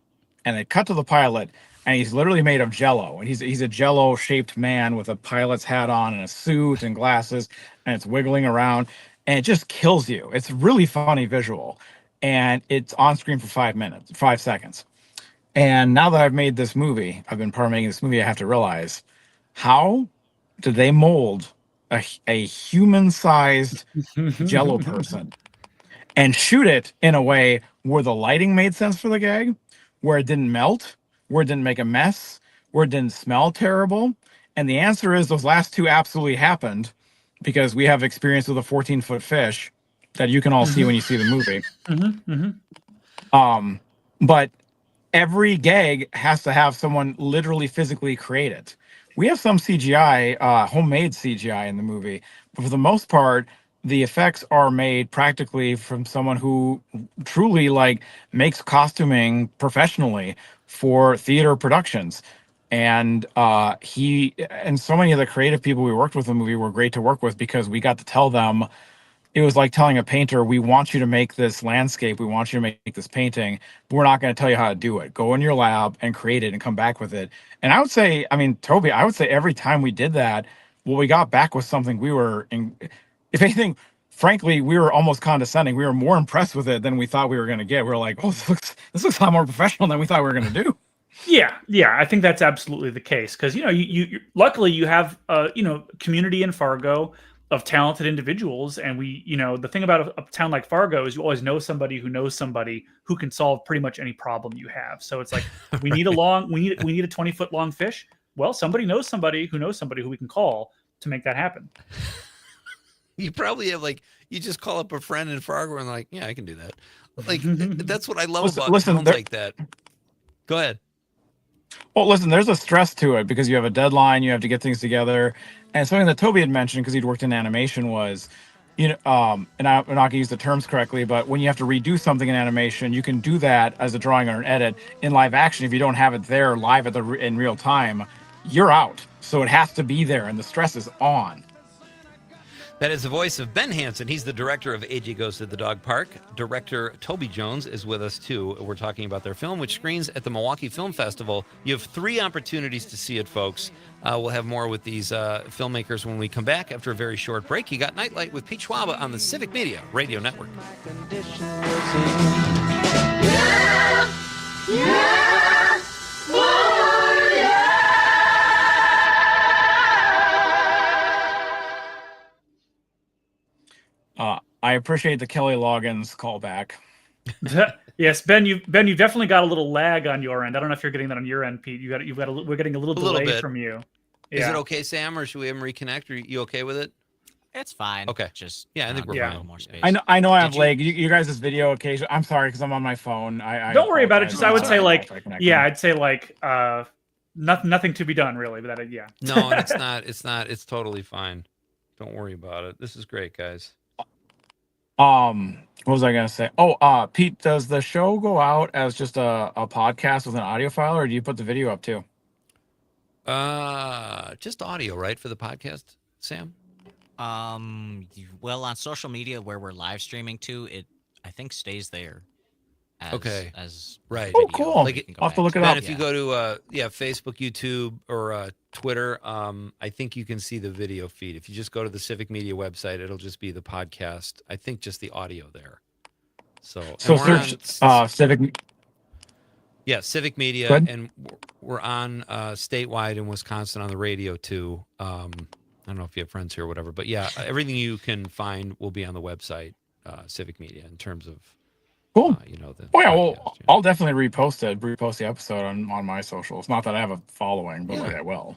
And they cut to the pilot, and he's literally made of jello. And he's a jello-shaped man with a pilot's hat on and a suit and glasses, and it's wiggling around. And it just kills you. It's really funny visual. And it's on screen for 5 seconds. And now that I've made this movie, I've been part of making this movie, I have to realize, how did they mold a human-sized jello person and shoot it in a way where the lighting made sense for the gag, where it didn't melt, where it didn't make a mess, where it didn't smell terrible? And the answer is those last two absolutely happened, because we have experience with a 14-foot fish that you can all see when you see the movie. But every gag has to have someone literally physically create it. We have some CGI, homemade CGI in the movie, but for the most part, the effects are made practically from someone who truly like makes costuming professionally for theater productions. And he and so many of the creative people we worked with in the movie were great to work with, because we got to tell them, it was like telling a painter, we want you to make this landscape, we want you to make this painting, but we're not going to tell you how to do it. Go in your lab and create it and come back with it. And I would say, I mean, Toby, I would say every time we did that, what we got back was something we were, if anything, frankly, we were almost condescending. We were more impressed with it than we thought we were going to get. We were like, oh, this looks a lot more professional than we thought we were going to do. Yeah, I think that's absolutely the case because you luckily you have community in Fargo of talented individuals, and the thing about a town like Fargo is you always know somebody who knows somebody who can solve pretty much any problem you have. So it's like we need a 20-foot long fish. Well, somebody knows somebody who we can call to make that happen. You probably have you just call up a friend in Fargo and like, yeah, I can do that. Like that's what I love about towns like that. Go ahead. Well, listen, there's a stress to it because you have a deadline, you have to get things together. And something that Toby had mentioned because he'd worked in animation was, and I'm not going to use the terms correctly, but when you have to redo something in animation, you can do that as a drawing or an edit. In live action, if you don't have it there live in real time, you're out. So it has to be there, and the stress is on. That is the voice of Ben Hansen. He's the director of AJ Goes to the Dog Park. Director Toby Jones is with us, too. We're talking about their film, which screens at the Milwaukee Film Festival. You have 3 opportunities to see it, folks. We'll have more with these filmmakers when we come back after a very short break. You got Nightlight with Pete Schwaba on the Civic Media Radio Network. I appreciate the Kelly Loggins callback. Yes, Ben, you've definitely got a little lag on your end. I don't know if you're getting that on your end, Pete. We're getting a little delay from you. Is it okay, Sam, or should we have him reconnect? Are you okay with it? It's fine. Okay. Just I think we're fine. More space. I know I have lag. You guys' video occasion. I'm sorry because I'm on my phone. Don't worry about it. Just I would say I'd say nothing to be done really. But yeah. No, it's not. It's totally fine. Don't worry about it. This is great, guys. What was I gonna say? Oh, Pete, does the show go out as just a podcast with an audio file, or do you put the video up too? Just audio, right, for the podcast, Sam? Well, on social media where we're live streaming to, it I think stays there. As right. Oh, cool. I'll have to look it up. If you go to Facebook, YouTube, or Twitter, I think you can see the video feed. If you just go to the Civic Media website, it'll just be the podcast. I think just the audio there. So search Civic. Yeah, Civic Media, and we're on statewide in Wisconsin on the radio too. I don't know if you have friends here or whatever, but yeah, everything you can find will be on the website, Civic Media, in terms of. Cool. Podcast, I'll definitely repost the episode on my socials. Not that I have a following, but I will.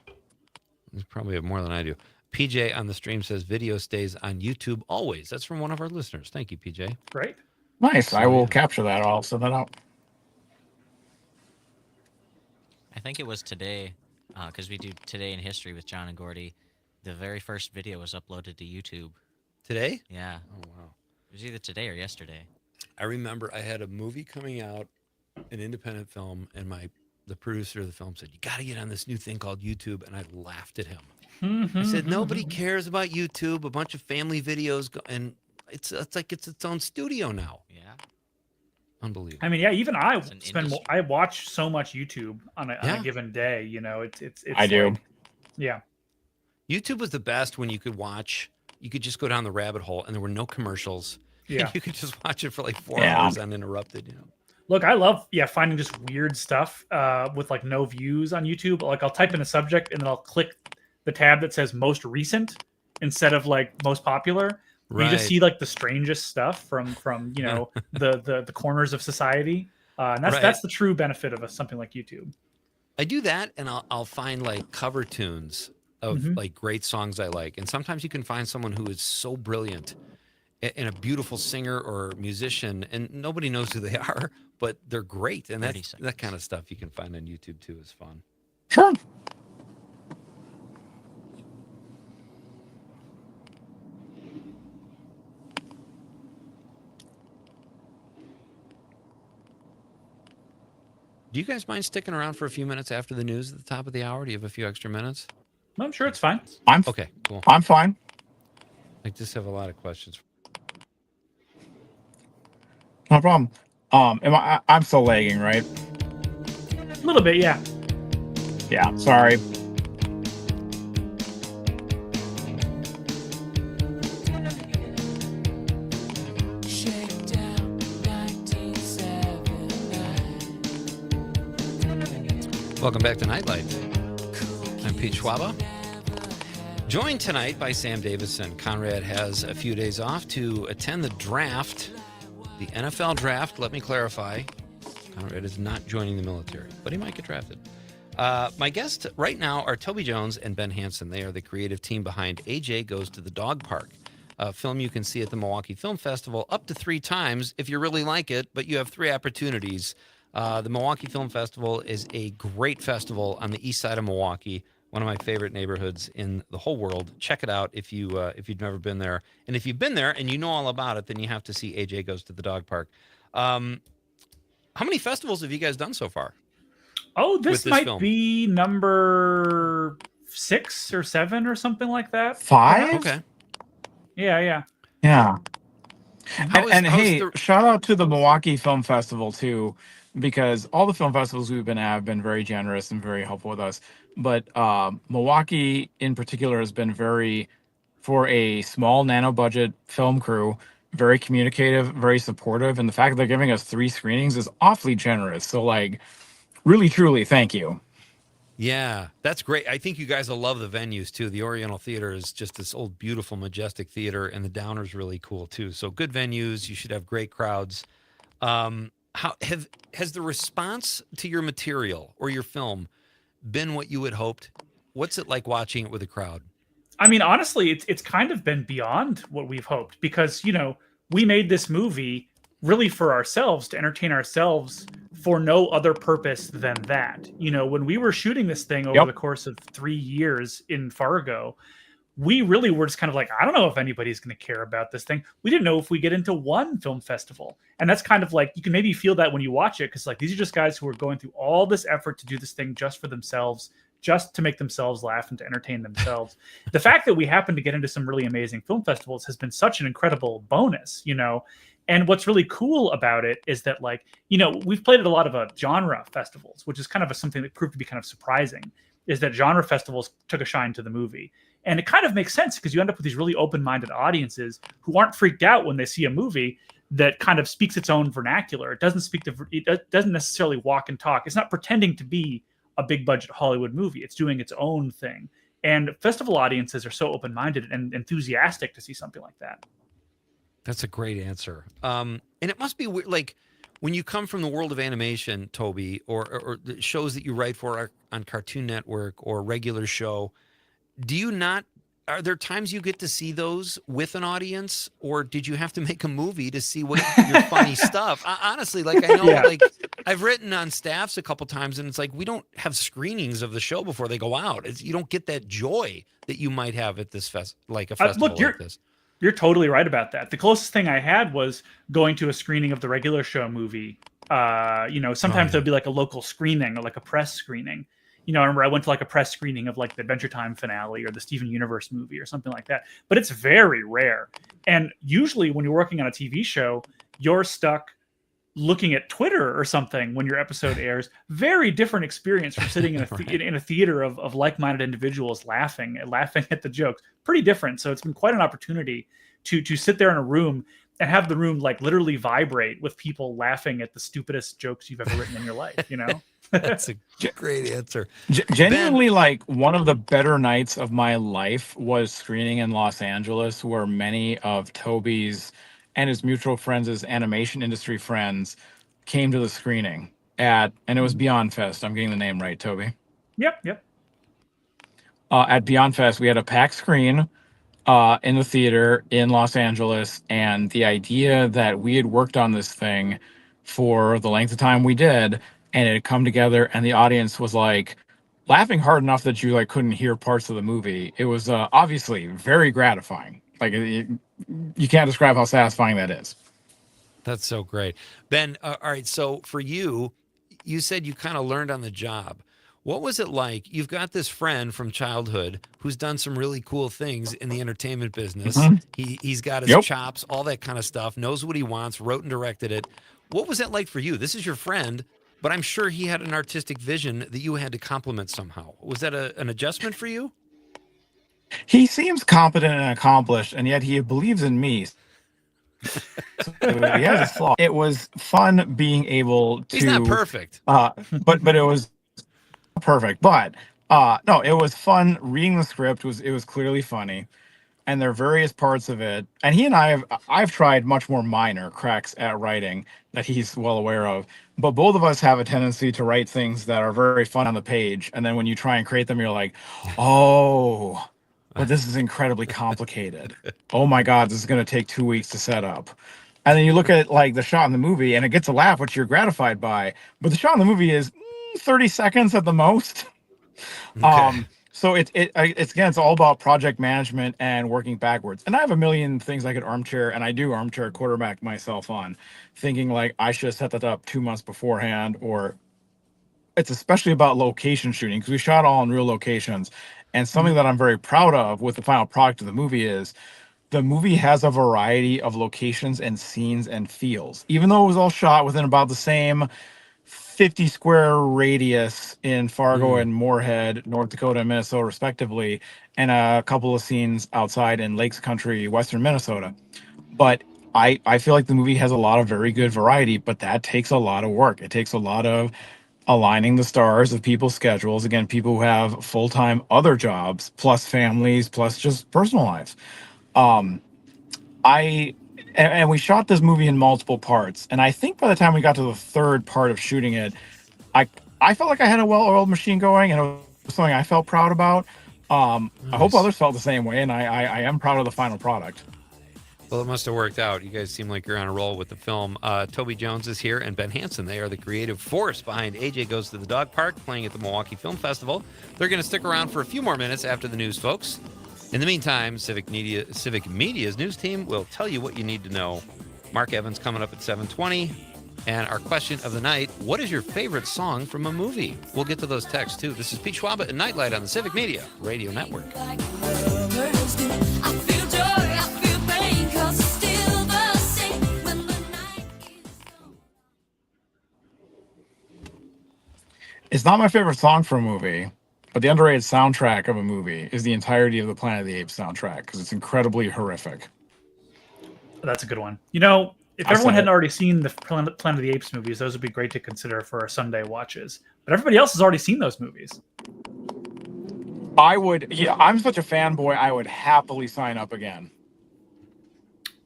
You probably have more than I do. PJ on the stream says video stays on YouTube always. That's from one of our listeners. Thank you, PJ. Great. Nice. I will capture that. I'll send that out. I think it was today, because we do Today in History with John and Gordy. The very first video was uploaded to YouTube. Today? Yeah. Oh, wow. It was either today or yesterday. I remember I had a movie coming out, an independent film, and the producer of the film said, "You got to get on this new thing called YouTube," and I laughed at him. I said, "Nobody cares about YouTube. A bunch of family videos, and it's like it's its own studio now." Yeah. Unbelievable. I mean, yeah, even I I watch so much YouTube on a given day. It's I do. Yeah. YouTube was the best when you could watch. You could just go down the rabbit hole, and there were no commercials. Yeah, you could just watch it for like 4 hours uninterrupted. Look, I love finding just weird stuff with like no views on YouTube. Like I'll type in a subject and then I'll click the tab that says most recent instead of like most popular. Right. You just see like the strangest stuff from the corners of society, and that's the true benefit of something like YouTube. I do that, and I'll find like cover tunes of like great songs I like, and sometimes you can find someone who is so brilliant and a beautiful singer or musician, and nobody knows who they are, but they're great. And that kind of stuff you can find on YouTube too is fun. Sure. Do you guys mind sticking around for a few minutes after the news at the top of the hour? Do you have a few extra minutes? I'm sure it's fine. Okay, cool. I'm fine. I just have a lot of questions. No problem. I'm still lagging, right? A little bit, yeah. Yeah, sorry. Welcome back to Nightlight. I'm Pete Schwaba. Joined tonight by Sam Davison. Conrad has a few days off to attend the draft, the NFL draft. Let me clarify. Conrad is not joining the military, but he might get drafted. My guests right now are Toby Jones and Ben Hansen. They are the creative team behind AJ Goes to the Dog Park, a film you can see at the Milwaukee Film Festival up to 3 times if you really like it, but you have 3 opportunities. The Milwaukee Film Festival is a great festival on the east side of Milwaukee, one of my favorite neighborhoods in the whole world. Check it out if you've never been there. And if you've been there and you know all about it, then you have to see AJ Goes to the Dog Park. How many festivals have you guys done so far? Oh, this might film? be number 6 or 7 or something like that. 5? Okay. Yeah. Yeah. How's Hey, the- shout out to the Milwaukee Film Festival too, because all the film festivals we've been at have been very generous and very helpful with us. But Milwaukee in particular has been for a small nano budget film crew, very communicative, very supportive. And the fact that they're giving us 3 screenings is awfully generous. So like, really, truly, thank you. Yeah, that's great. I think you guys will love the venues too. The Oriental Theater is just this old, beautiful, majestic theater, and the Downer's really cool too. So good venues. You should have great crowds. Has the response to your material or your film been what you had hoped? What's it like watching it with a crowd? I mean, honestly, it's kind of been beyond what we've hoped because, we made this movie really for ourselves, to entertain ourselves, for no other purpose than that. When we were shooting this thing over the course of 3 years in Fargo, we really were just kind of like, I don't know if anybody's going to care about this thing. We didn't know if we get into one film festival. And that's kind of like, you can maybe feel that when you watch it, because like these are just guys who are going through all this effort to do this thing just for themselves, just to make themselves laugh and to entertain themselves. The fact that we happen to get into some really amazing film festivals has been such an incredible bonus, And what's really cool about it is that, like, we've played at a lot of genre festivals, which is kind of something that proved to be kind of surprising, is that genre festivals took a shine to the movie. And it kind of makes sense because you end up with these really open-minded audiences who aren't freaked out when they see a movie that kind of speaks its own vernacular. It doesn't necessarily walk and talk. It's not pretending to be a big budget Hollywood movie. It's doing its own thing. And festival audiences are so open-minded and enthusiastic to see something like that. That's a great answer. And it must be like when you come from the world of animation, Toby, or the shows that you write for on Cartoon Network or regular show, are there times you get to see those with an audience, or did you have to make a movie to see what your funny stuff? Honestly, like I know, like I've written on staffs a couple times, and it's like we don't have screenings of the show before they go out. You don't get that joy that you might have at this festival like this. You're totally right about that. The closest thing I had was going to a screening of the regular show movie. Sometimes there'd be like a local screening or like a press screening. I remember I went to like a press screening of like the Adventure Time finale or the Steven Universe movie or something like that. But it's very rare. And usually when you're working on a TV show, you're stuck looking at Twitter or something when your episode airs. Very different experience from sitting in a theater of like-minded individuals laughing at the jokes. Pretty different. So it's been quite an opportunity to sit there in a room and have the room like literally vibrate with people laughing at the stupidest jokes you've ever written in your life. That's a great answer. Genuinely, Ben, like one of the better nights of my life was screening in Los Angeles, where many of Toby's and his mutual friends' animation industry friends came to the screening and it was Beyond Fest. I'm getting the name right, Toby. Yep. At Beyond Fest, we had a packed screen in the theater in Los Angeles, and the idea that we had worked on this thing for the length of time we did, and it had come together, and the audience was like laughing hard enough that you like couldn't hear parts of the movie. It was obviously very gratifying. Like you can't describe how satisfying that is. That's so great. Ben, all right. So for you said you kind of learned on the job. What was it like? You've got this friend from childhood who's done some really cool things in the entertainment business. Mm-hmm. He's got his chops, all that kind of stuff, knows what he wants, wrote and directed it. What was that like for you? This is your friend, but I'm sure he had an artistic vision that you had to complement somehow. Was that an adjustment for you? He seems competent and accomplished, and yet he believes in me. So he has a flaw. It was fun being able to. He's not perfect. But it was perfect, but no, it was fun reading the script. It was clearly funny, and there are various parts of it. And he and I've tried much more minor cracks at writing that he's well aware of. But both of us have a tendency to write things that are very fun on the page, and then when you try and create them, you're like, oh, but this is incredibly complicated. Oh my God, this is going to take 2 weeks to set up. And then you look at like the shot in the movie, and it gets a laugh, which you're gratified by. But the shot in the movie is 30 seconds at the most. Okay. So it's again, it's all about project management and working backwards. And I have a million things I could armchair, and I do armchair quarterback myself on, thinking like I should have set that up 2 months beforehand. Or it's especially about location shooting, because we shot all in real locations. And something that I'm very proud of with the final product of the movie is the movie has a variety of locations and scenes and feels. Even though it was all shot within about the same 50 square radius in Fargo and Moorhead, North Dakota and Minnesota, respectively, and a couple of scenes outside in Lakes Country, Western Minnesota. But I feel like the movie has a lot of very good variety, but that takes a lot of work. It takes a lot of aligning the stars of people's schedules. Again, people who have full-time other jobs, plus families, plus just personal lives. And we shot this movie in multiple parts, and I think by the time we got to the third part of shooting it, I felt like I had a well-oiled machine going, and it was something I felt proud about. I hope others felt the same way, and I am proud of the final product. Well, it must have worked out. You guys seem like you're on a roll with the film. Toby Jones is here, and Ben Hansen. They are the creative force behind AJ Goes to the Dog Park, playing at the Milwaukee Film Festival. They're going to stick around for a few more minutes after the news, folks. In the meantime, Civic Media's news team will tell you what you need to know. Mark Evans coming up at 7:20. And our question of the night, what is your favorite song from a movie? We'll get to those texts, too. This is Pete Schwaba and Nightlight on the Civic Media Radio Network. It's not my favorite song for a movie, but the underrated soundtrack of a movie is the entirety of the Planet of the Apes soundtrack, because it's incredibly horrific. That's a good one. You know, if everyone hadn't already seen the Planet of the Apes movies, those would be great to consider for our Sunday watches. But everybody else has already seen those movies. I'm such a fanboy, I would happily sign up again.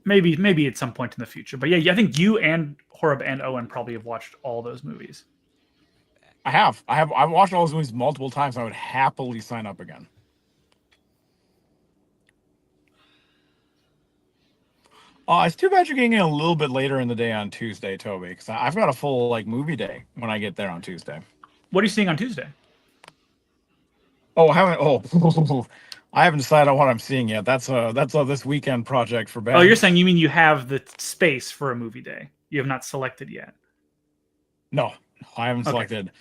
Maybe at some point in the future. But yeah, I think you and Horeb and Owen probably have watched all those movies. I've watched all those movies multiple times. I would happily sign up again. It's too bad you're getting in a little bit later in the day on Tuesday, Toby, because I've got a full movie day when I get there on Tuesday. What are you seeing on Tuesday? I haven't decided on what I'm seeing yet. That's a this weekend project for Ben. Oh, you mean you have the space for a movie day? You have not selected yet. No, I haven't selected.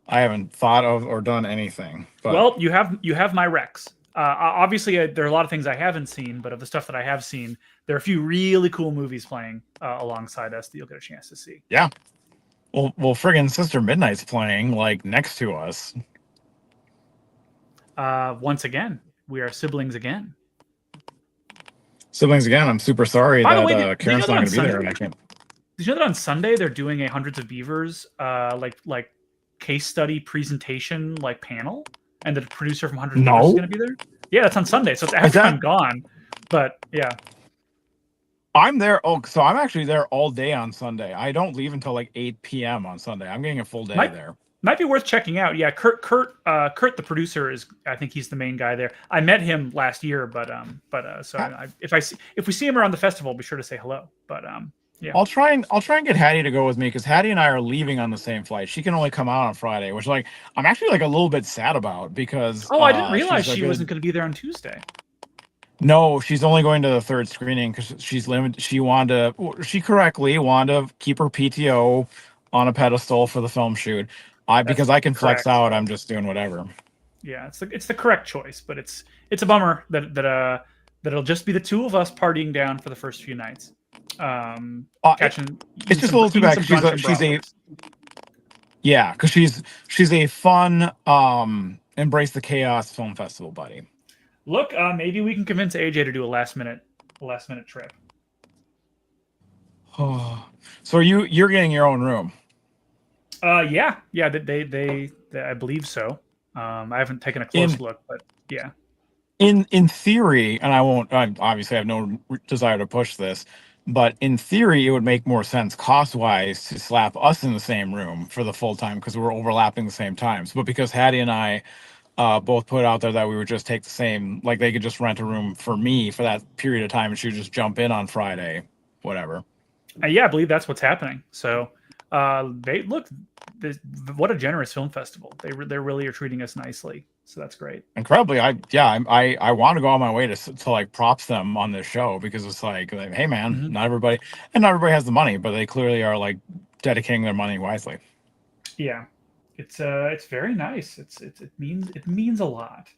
I haven't thought of or done anything. But... Well, you have my recs. Obviously, there are a lot of things I haven't seen, but of the stuff that I have seen, there are a few really cool movies playing alongside us that you'll get a chance to see. Yeah. Well, friggin' Sister Midnight's playing next to us. Once again, we are siblings again. Siblings again. I'm super sorry that Karen's not going to be there. And I can't. Did you know that on Sunday they're doing a Hundreds of Beavers like case study presentation panel, and the producer from Hundreds of Beavers is going to be there? Yeah, that's on Sunday, so it's after I'm gone. But yeah, I'm there. Oh, so I'm actually there all day on Sunday. I don't leave until 8 p.m. on Sunday. I'm getting a full day there. Might be worth checking out. Yeah, Kurt, the producer I think he's the main guy there. I met him last year, if we see him around the festival, I'll be sure to say hello. But yeah, I'll try and get Hattie to go with me, because Hattie and I are leaving on the same flight. She can only come out on Friday, which I'm actually a little bit sad about, because I didn't realize she wasn't going to be there on Tuesday. No, she's only going to the third screening because she's limited. She correctly wanted to keep her PTO on a pedestal for the film shoot. Because I can flex out, I'm just doing whatever. Yeah, it's the correct choice, but it's a bummer that it'll just be the two of us partying down for the first few nights. It's just a little too bad. Because she's a fun embrace the chaos film festival buddy. Look, maybe we can convince AJ to do a last minute trip. So you're getting your own room? Yeah. They I believe so. I haven't taken a close In look, but yeah. in theory, and I obviously have no desire to push this, but in theory, it would make more sense cost wise to slap us in the same room for the full time because we're overlapping the same times. But because Hattie and I both put out there that we would just take the same, like they could just rent a room for me for that period of time, and she would just jump in on Friday, whatever. Yeah, I believe that's what's happening. So, they look. What a generous film festival. They really are treating us nicely. So that's great. Incredibly, I want to go on my way to like props them on this show because it's like, hey man, Mhm. not everybody has the money, but they clearly are like dedicating their money wisely. Yeah, it's very nice. It means a lot.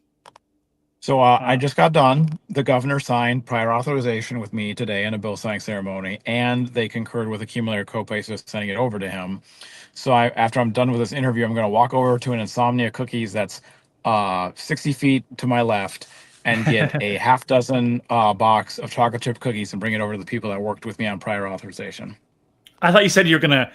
So I Uh, just got done. The governor signed prior authorization with me today in a bill signing ceremony, and they concurred with accumulator copay, so sending it over to him. So after I'm done with this interview, I'm going to walk over to an Insomnia Cookies that's 60 feet to my left and get a half dozen box of chocolate chip cookies and bring it over to the people that worked with me on prior authorization. I thought you said you were gonna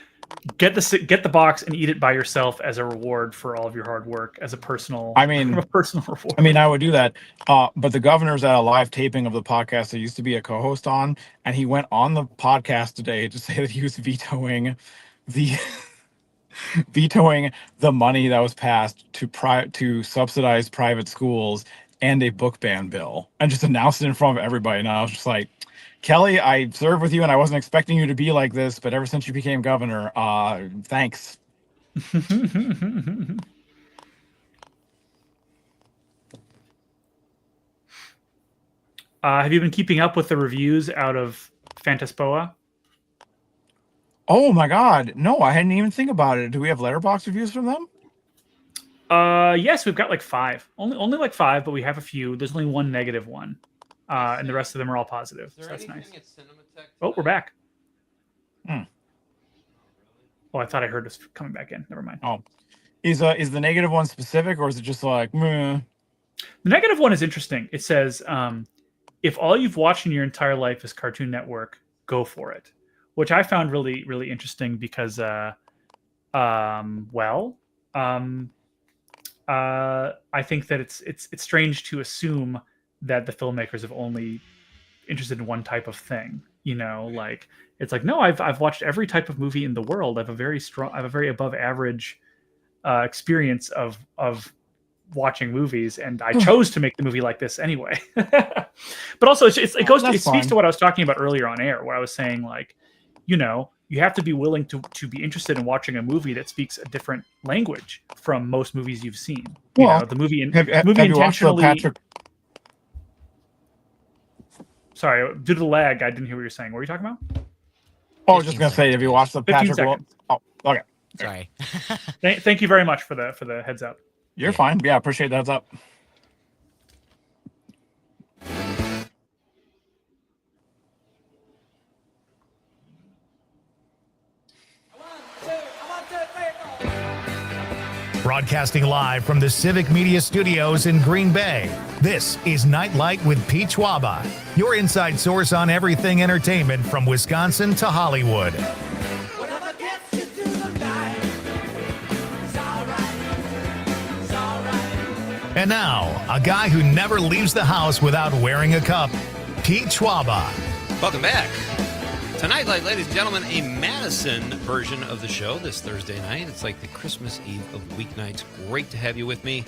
get the box and eat it by yourself as a reward for all of your hard work, as a personal I mean, a personal reward. I would do that. But the governor's at a live taping of the podcast I used to be a co-host on, and he went on the podcast today to say that he was vetoing the vetoing the money that was passed to subsidize private schools and a book ban bill, and just announced it in front of everybody. And I was just like, Kelly, I served with you, and I wasn't expecting you to be like this, but ever since you became governor, thanks. Have you been keeping up with the reviews out of Fantaspoa? Oh my God, no, I hadn't even think about it. Do we have letterbox reviews from them? Yes, we've got like five. Only like five, but we have a few. There's only one negative one, and the rest of them are all positive. So that's nice. Oh, we're back. Hmm. Oh, I thought I heard us coming back in. Never mind. Oh, is the negative one specific, or is it just like, meh? The negative one is interesting. It says, if all you've watched in your entire life is Cartoon Network, go for it. Which I found really, really interesting because, I think that it's strange to assume that the filmmakers have only interested in one type of thing. You know, like it's like, no, I've watched every type of movie in the world. I have a very above average experience of watching movies, and I chose to make the movie like this anyway. But also, it speaks to what I was talking about earlier on air, where I was saying, like, you know, you have to be willing to be interested in watching a movie that speaks a different language from most movies you've seen. You know, the movie have you watched the Patrick? Sorry, due to the lag, I didn't hear what you're saying. What were you talking about? Oh, I was just gonna say, have you watched the 15 Patrick? seconds. Oh, okay. Sorry. Thank you very much for the heads up. You're fine. Yeah, appreciate the heads up. Broadcasting live from the Civic Media Studios in Green Bay, this is Night Light with Pete Schwaba, your inside source on everything entertainment from Wisconsin to Hollywood. Whatever gets you through the night, it's alright, it's alright. And now, a guy who never leaves the house without wearing a cup, Pete Schwaba. Welcome back. Tonight, ladies and gentlemen, a Madison version of the show this Thursday night. It's like the Christmas Eve of weeknights. Great to have you with me.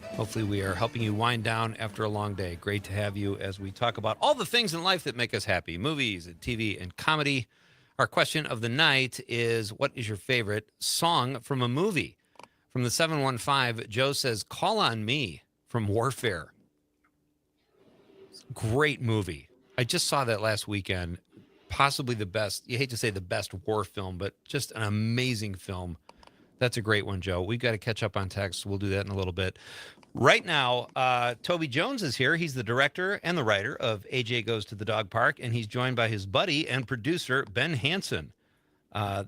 Hopefully we are helping you wind down after a long day. Great to have you as we talk about all the things in life that make us happy. Movies and TV and comedy. Our question of the night is, what is your favorite song from a movie? From the 715, Joe says, Call on Me from Warfare. Great movie. I just saw that last weekend. Possibly the best, you hate to say the best war film, but just an amazing film. That's a great one, Joe. We've got to catch up on text. We'll do that in a little bit. Right now, Toby Jones is here. He's the director and the writer of AJ Goes to the Dog Park, and he's joined by his buddy and producer, Ben Hansen.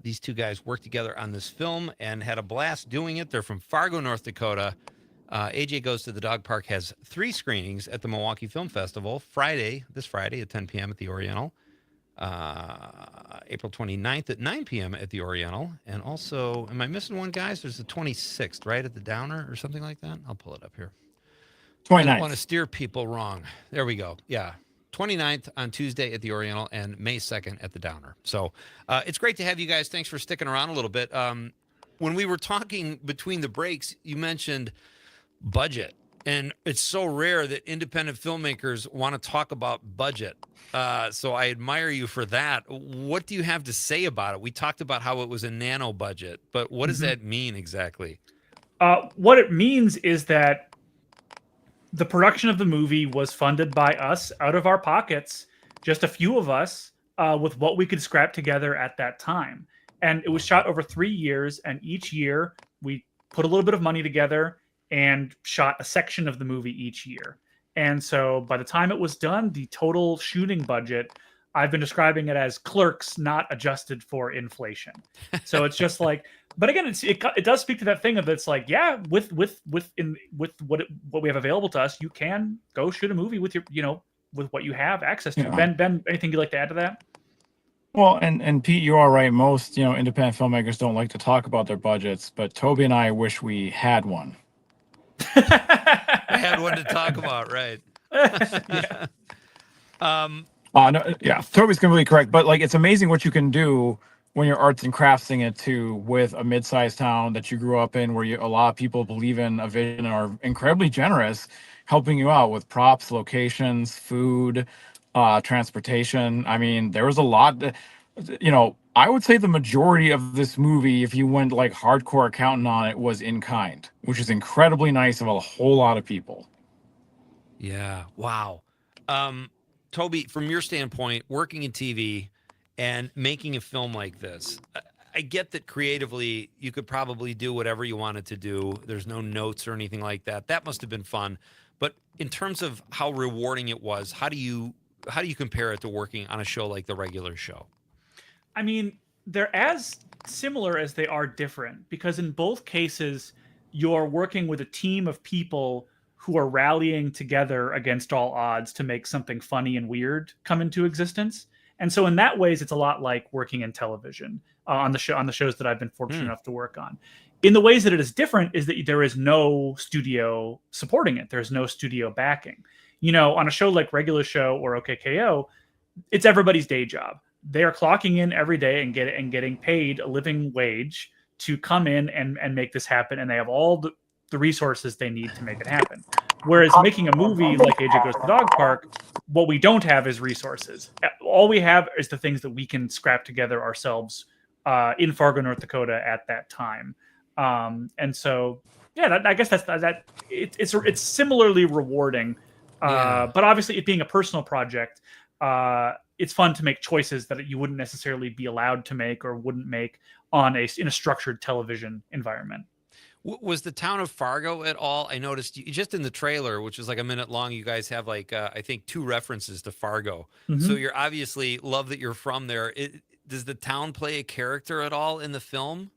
These two guys worked together on this film and had a blast doing it. They're from Fargo, North Dakota. AJ Goes to the Dog Park has 3 screenings at the Milwaukee Film Festival. This Friday at 10 p.m. at the Oriental. April 29th at 9 p.m. at the Oriental. And also, am I missing one, guys? There's the 26th, right, at the Downer or something like that? I'll pull it up here. I don't want to 29th. steer people wrong. There we go. Yeah. 29th on Tuesday at the Oriental and May 2nd at the Downer. So it's great to have you guys. Thanks for sticking around a little bit. When we were talking between the breaks, you mentioned budget. And it's so rare that independent filmmakers want to talk about budget. So I admire you for that. What do you have to say about it? We talked about how it was a nano budget, but what does that mean exactly? What it means is that the production of the movie was funded by us out of our pockets, just a few of us, with what we could scrap together at that time. And it was shot over 3 years, and each year we put a little bit of money together and shot a section of the movie each year. And so by the time it was done, the total shooting budget, I've been describing it as Clerks not adjusted for inflation. So it's just like, but again, it does speak to that thing of it's like, yeah, with what we have available to us, you can go shoot a movie with with what you have access to. Yeah. Ben, anything you'd like to add to that? Well, and Pete, you are right. Most independent filmmakers don't like to talk about their budgets, but Toby and I wish we had one. I had one to talk about, right? Yeah. No, yeah, Toby's completely correct. But like, it's amazing what you can do when you're arts and craftsing it too, with a mid-sized town that you grew up in, where a lot of people believe in a vision and are incredibly generous, helping you out with props, locations, food, transportation. I mean, there was a lot. I would say the majority of this movie, if you went like hardcore accountant on it, was in kind, which is incredibly nice of a whole lot of people. Yeah. Wow. Toby, from your standpoint, working in TV and making a film like this, I get that creatively you could probably do whatever you wanted to do. There's no notes or anything like that. That must have been fun. But in terms of how rewarding it was, how do you compare it to working on a show like The Regular Show? I mean, they're as similar as they are different, because in both cases, you're working with a team of people who are rallying together against all odds to make something funny and weird come into existence. And so in that ways, it's a lot like working in television on the shows that I've been fortunate enough to work on. In the ways that it is different is that there is no studio supporting it. There's no studio backing. On a show like Regular Show or OKKO, it's everybody's day job. They are clocking in every day and getting paid a living wage to come in and make this happen. And they have all the resources they need to make it happen. Whereas making a movie like AJ Goes to the Dog Park, what we don't have is resources. All we have is the things that we can scrap together ourselves in Fargo, North Dakota at that time. And so, yeah, I guess that it's similarly rewarding. But obviously, it being a personal project, it's fun to make choices that you wouldn't necessarily be allowed to make or wouldn't make in a structured television environment. Was the town of Fargo at all? I noticed just in the trailer, which is like a minute long, you guys have like, I think 2 references to Fargo. So you're obviously love that you're from there. Does the town play a character at all in the film?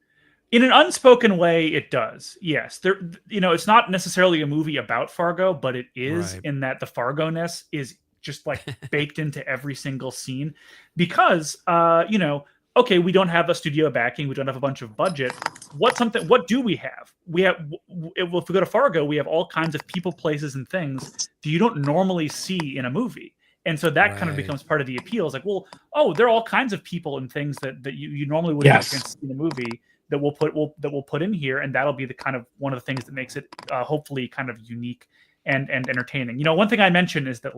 In an unspoken way, it does. Yes. It's not necessarily a movie about Fargo, but it is, in that the Fargo-ness is just like baked into every single scene because, okay, we don't have a studio backing. We don't have a bunch of budget. What do we have? If we go to Fargo, we have all kinds of people, places, and things that you don't normally see in a movie. And so that kind of becomes part of the appeal. It's like, well, there are all kinds of people and things that you normally wouldn't have a chance to see in a movie that we'll put in here. And that'll be the kind of one of the things that makes it hopefully kind of unique and entertaining. One thing I mentioned is that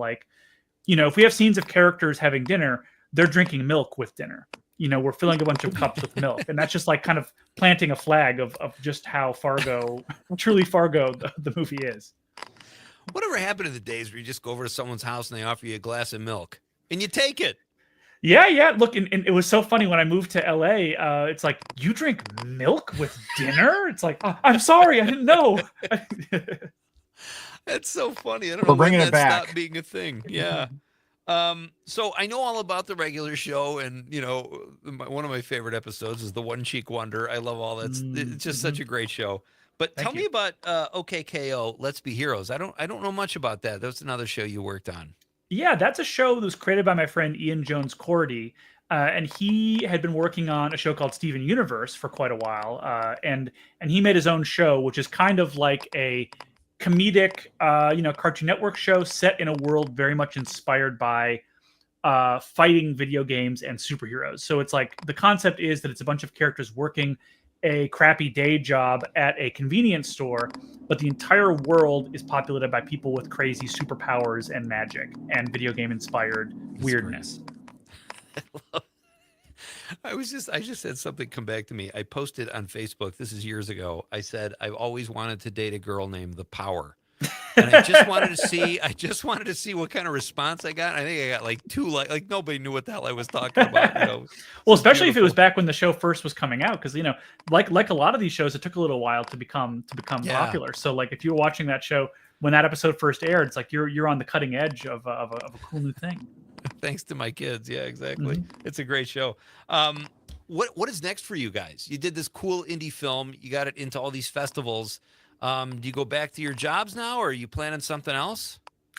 if we have scenes of characters having dinner, they're drinking milk with dinner. We're filling a bunch of cups with milk. And that's just like kind of planting a flag of just how truly Fargo, the movie is. Whatever happened to the days where you just go over to someone's house and they offer you a glass of milk and you take it? Yeah. Look, and it was so funny when I moved to LA. It's like, you drink milk with dinner? It's like, I'm sorry, I didn't know. That's so funny. I don't We're know bringing when it that back. stopped being a thing. Yeah. So I know all about The Regular Show, and one of my favorite episodes is the One Cheek Wonder. I love all that. It's just such a great show. But tell me about OKKO, Let's Be Heroes. I don't know much about that. That's another show you worked on. Yeah, that's a show that was created by my friend Ian Jones Cordy. and he had been working on a show called Steven Universe for quite a while, and he made his own show, which is kind of like a comedic, Cartoon Network show set in a world very much inspired by fighting video games and superheroes. So it's like the concept is that it's a bunch of characters working a crappy day job at a convenience store, but the entire world is populated by people with crazy superpowers and magic and video game inspired weirdness. I just had something come back to me. I posted on Facebook, this is years ago. I said, I've always wanted to date a girl named The Power. And I just wanted to see what kind of response I got. I think I got like 2 like nobody knew what the hell I was talking about. Well, especially if it was back when the show first was coming out, because like a lot of these shows, it took a little while to become popular. So like if you were watching that show when that episode first aired, it's like you're on the cutting edge of a cool new thing. Thanks to my kids. Yeah, exactly. Mm-hmm. It's a great show. What is next for you guys? You did this cool indie film. You got it into all these festivals. Do you go back to your jobs now, or are you planning something else?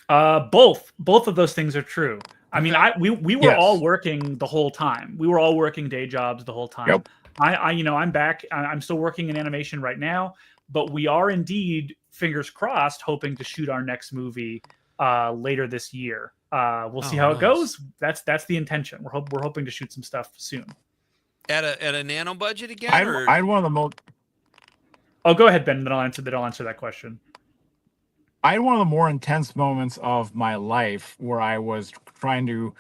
Both of those things are true. I mean, we were Yes. all working the whole time. We were all working day jobs the whole time. Yep. I'm back. I'm still working in animation right now, but we are indeed, fingers crossed, hoping to shoot our next movie later this year. We'll see how it goes. That's the intention. We're hoping to shoot some stuff soon. At a nano budget again? I had one of the most. Oh, go ahead, Ben. Then I'll answer that question. I had one of the more intense moments of my life where I was trying to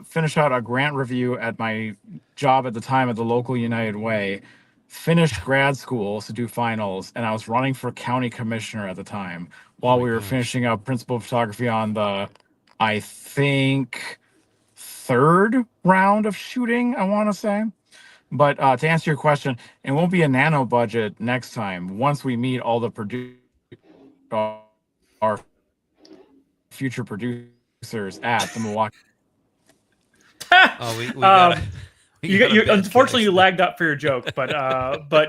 finish out a grant review at my job at the time at the local United Way, finish grad school to do finals, and I was running for county commissioner at the time while we were finishing up principal photography on the, I think, 3rd round of shooting, I want to say. But to answer your question, it won't be a nano budget next time. Once we meet all the our future producers at the Milwaukee. Oh, we got Unfortunately, you lagged up for your joke, but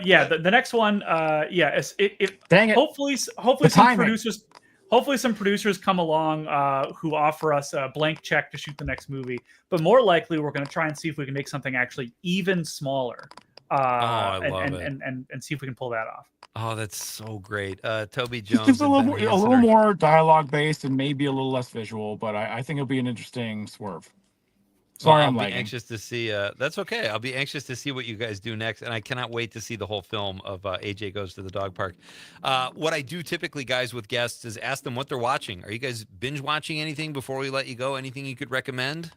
yeah, the next one, Dang it. hopefully some producers come along who offer us a blank check to shoot the next movie. But more likely, we're going to try and see if we can make something actually even smaller. And see if we can pull that off. Oh, that's so great. Toby Jones. Just a and Ben little Hansen more dialogue based and maybe a little less visual, but I think it'll be an interesting swerve. Sorry, I'll I'm be lagging. anxious to see. That's okay. I'll be anxious to see what you guys do next, and I cannot wait to see the whole film of AJ Goes to the Dog Park. What I do typically, guys, with guests is ask them what they're watching. Are you guys binge watching anything before we let you go? Anything you could recommend?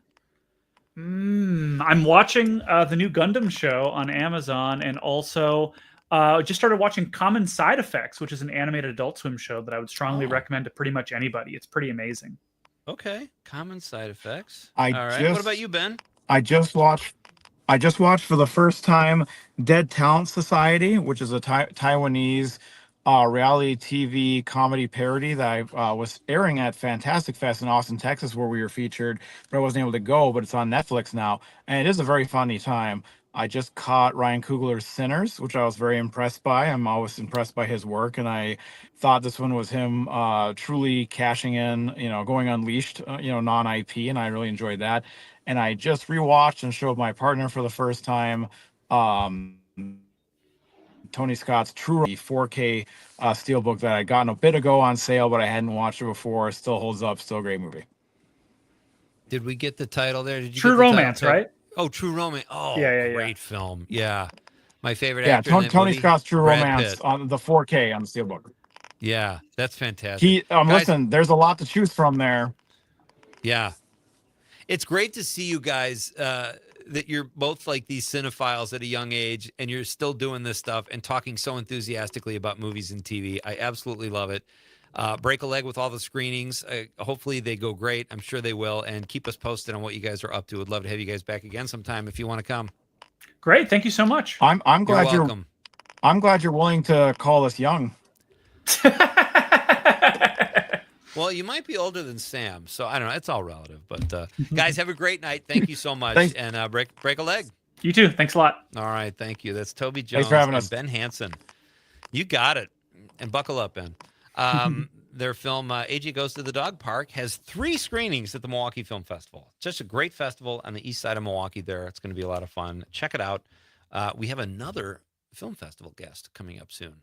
I'm watching the new Gundam show on Amazon, and also just started watching Common Side Effects, which is an animated Adult Swim show that I would strongly recommend to pretty much anybody. It's pretty amazing. Okay, Common Side Effects. I All right. just- What about you, Ben? I just watched for the first time Dead Talent Society, which is a Taiwanese reality TV comedy parody that I was airing at Fantastic Fest in Austin, Texas, where we were featured, but I wasn't able to go, but it's on Netflix now, and it is a very funny time. I just caught Ryan Coogler's Sinners, which I was very impressed by. I'm always impressed by his work, and I thought this one was him truly cashing in, going unleashed, non-IP, and I really enjoyed that. And I just rewatched and showed my partner for the first time Tony Scott's True 4K steelbook that I'd gotten a bit ago on sale, but I hadn't watched it before. Still holds up. Still a great movie. Did we get the title there? Did you True get the title, Romance, Toby? right? Oh, True Romance. Oh, Yeah. great film. Yeah. My favorite Yeah, actor in that Tony movie, Scott's True Brad Romance Pitt. on the 4K on the steelbook. Yeah, that's fantastic. Guys, Listen, there's a lot to choose from there. Yeah. It's great to see you guys that you're both like these cinephiles at a young age, and you're still doing this stuff and talking so enthusiastically about movies and TV. I absolutely love it. Break a leg with all the screenings. Hopefully they go great. I'm sure they will. And keep us posted on what you guys are up to. Would love to have you guys back again sometime if you want to come. Great, thank you so much. I'm glad You're welcome. I'm glad you're willing to call us young. Well, you might be older than Sam, so I don't know. It's all relative. But guys, have a great night. Thank you so much. Thanks. And break a leg. You too. Thanks a lot. All right, thank you. That's Toby Jones for having and us. Ben Hansen. You got it. And buckle up, Ben. Their film AJ Goes to the Dog Park has 3 screenings at the Milwaukee Film Festival. Just a great festival on the east side of Milwaukee there. It's going to be a lot of fun. Check it out. We have another film festival guest coming up soon.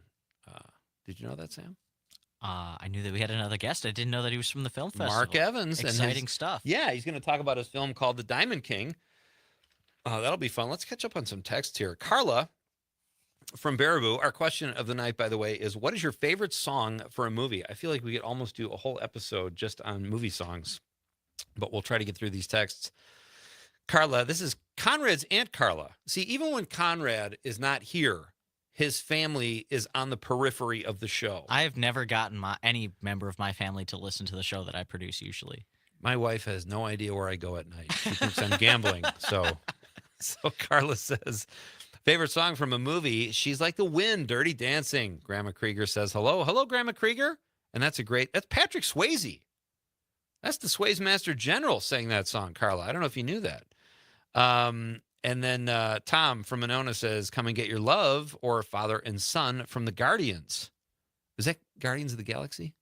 Did you know that, Sam? I knew that we had another guest. I didn't know that he was from the film festival. Mark Evans. Exciting stuff. Yeah, he's going to talk about his film called The Diamond King. That'll be fun. Let's catch up on some text here. Carla from Baraboo, our question of the night, by the way, is what is your favorite song for a movie? I feel like we could almost do a whole episode just on movie songs, but we'll try to get through these texts. Carla, this is Conrad's Aunt Carla. See, even when Conrad is not here, his family is on the periphery of the show. I have never gotten any member of my family to listen to the show that I produce usually. My wife has no idea where I go at night. She thinks I'm gambling. So Carla says, favorite song from a movie, She's Like the Wind, Dirty Dancing. Grandma Krieger says, hello. Hello, Grandma Krieger. And that's Patrick Swayze. That's the Swayze Master General saying that song, Carla. I don't know if you knew that. And then Tom from Monona says, come and get your love, or Father and Son from the Guardians. Is that Guardians of the Galaxy?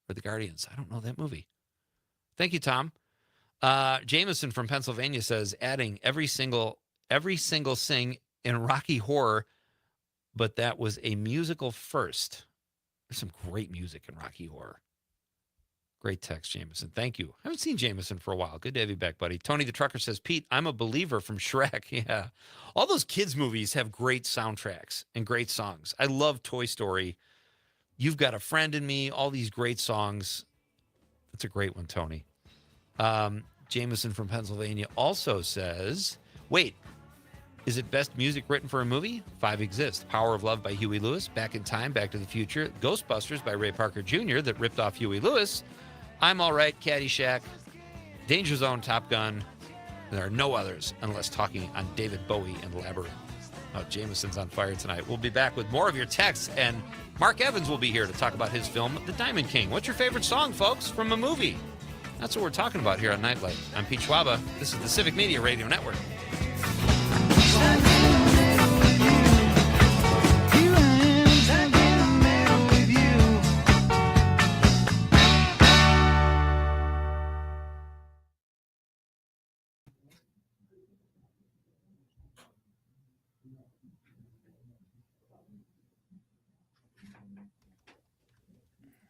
Or the Guardians? I don't know that movie. Thank you, Tom. Jameson from Pennsylvania says, adding every single sing in Rocky Horror, but that was a musical first. There's some great music in Rocky Horror. Great text, Jameson. Thank you. I haven't seen Jameson for a while. Good to have you back, buddy. Tony the Trucker says, Pete, I'm a believer from Shrek. Yeah. All those kids' movies have great soundtracks and great songs. I love Toy Story. You've Got a Friend in Me. All these great songs. That's a great one, Tony. Jameson from Pennsylvania also says, wait, is it best music written for a movie? 5 exist. Power of Love by Huey Lewis, Back in Time, Back to the Future, Ghostbusters by Ray Parker Jr. that ripped off Huey Lewis, I'm All Right, Caddyshack, Danger Zone, Top Gun. There are no others unless talking on David Bowie and Labyrinth. Oh, Jameson's on fire tonight. We'll be back with more of your texts, and Mark Evans will be here to talk about his film, The Diamond King. What's your favorite song, folks, from a movie? That's what we're talking about here on Nightlight. I'm Pete Schwaba. This is the Civic Media Radio Network.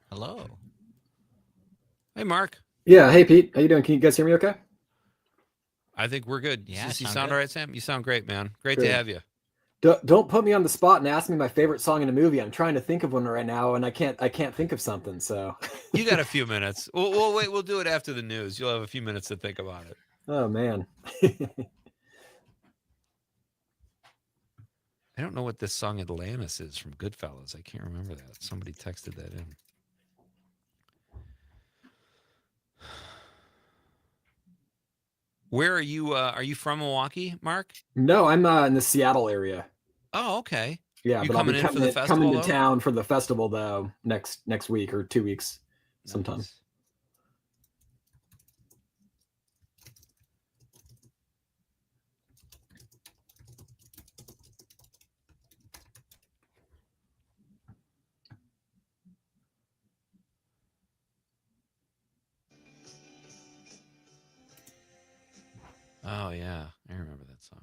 Hello. Hey, Mark. Yeah. Hey, Pete. How you doing? Can you guys hear me okay? I think we're good. Yeah, Does you sound sound good. all right, Sam? You sound great, man. Great Good. to have you. Don't put me on the spot and ask me my favorite song in a movie. I'm trying to think of one right now, and I can't think of something. So. You got a few minutes. We'll wait. We'll do it after the news. You'll have a few minutes to think about it. Oh man. I don't know what this song Atlantis is from Goodfellas. I can't remember that. Somebody texted that in. Where are you? Are you from Milwaukee, Mark? No, I'm in the Seattle area. Oh, okay. Yeah, You but I'll coming be in for the festival, coming to though? town for the festival though next week or 2 weeks sometime. Nice. Oh yeah, I remember that song.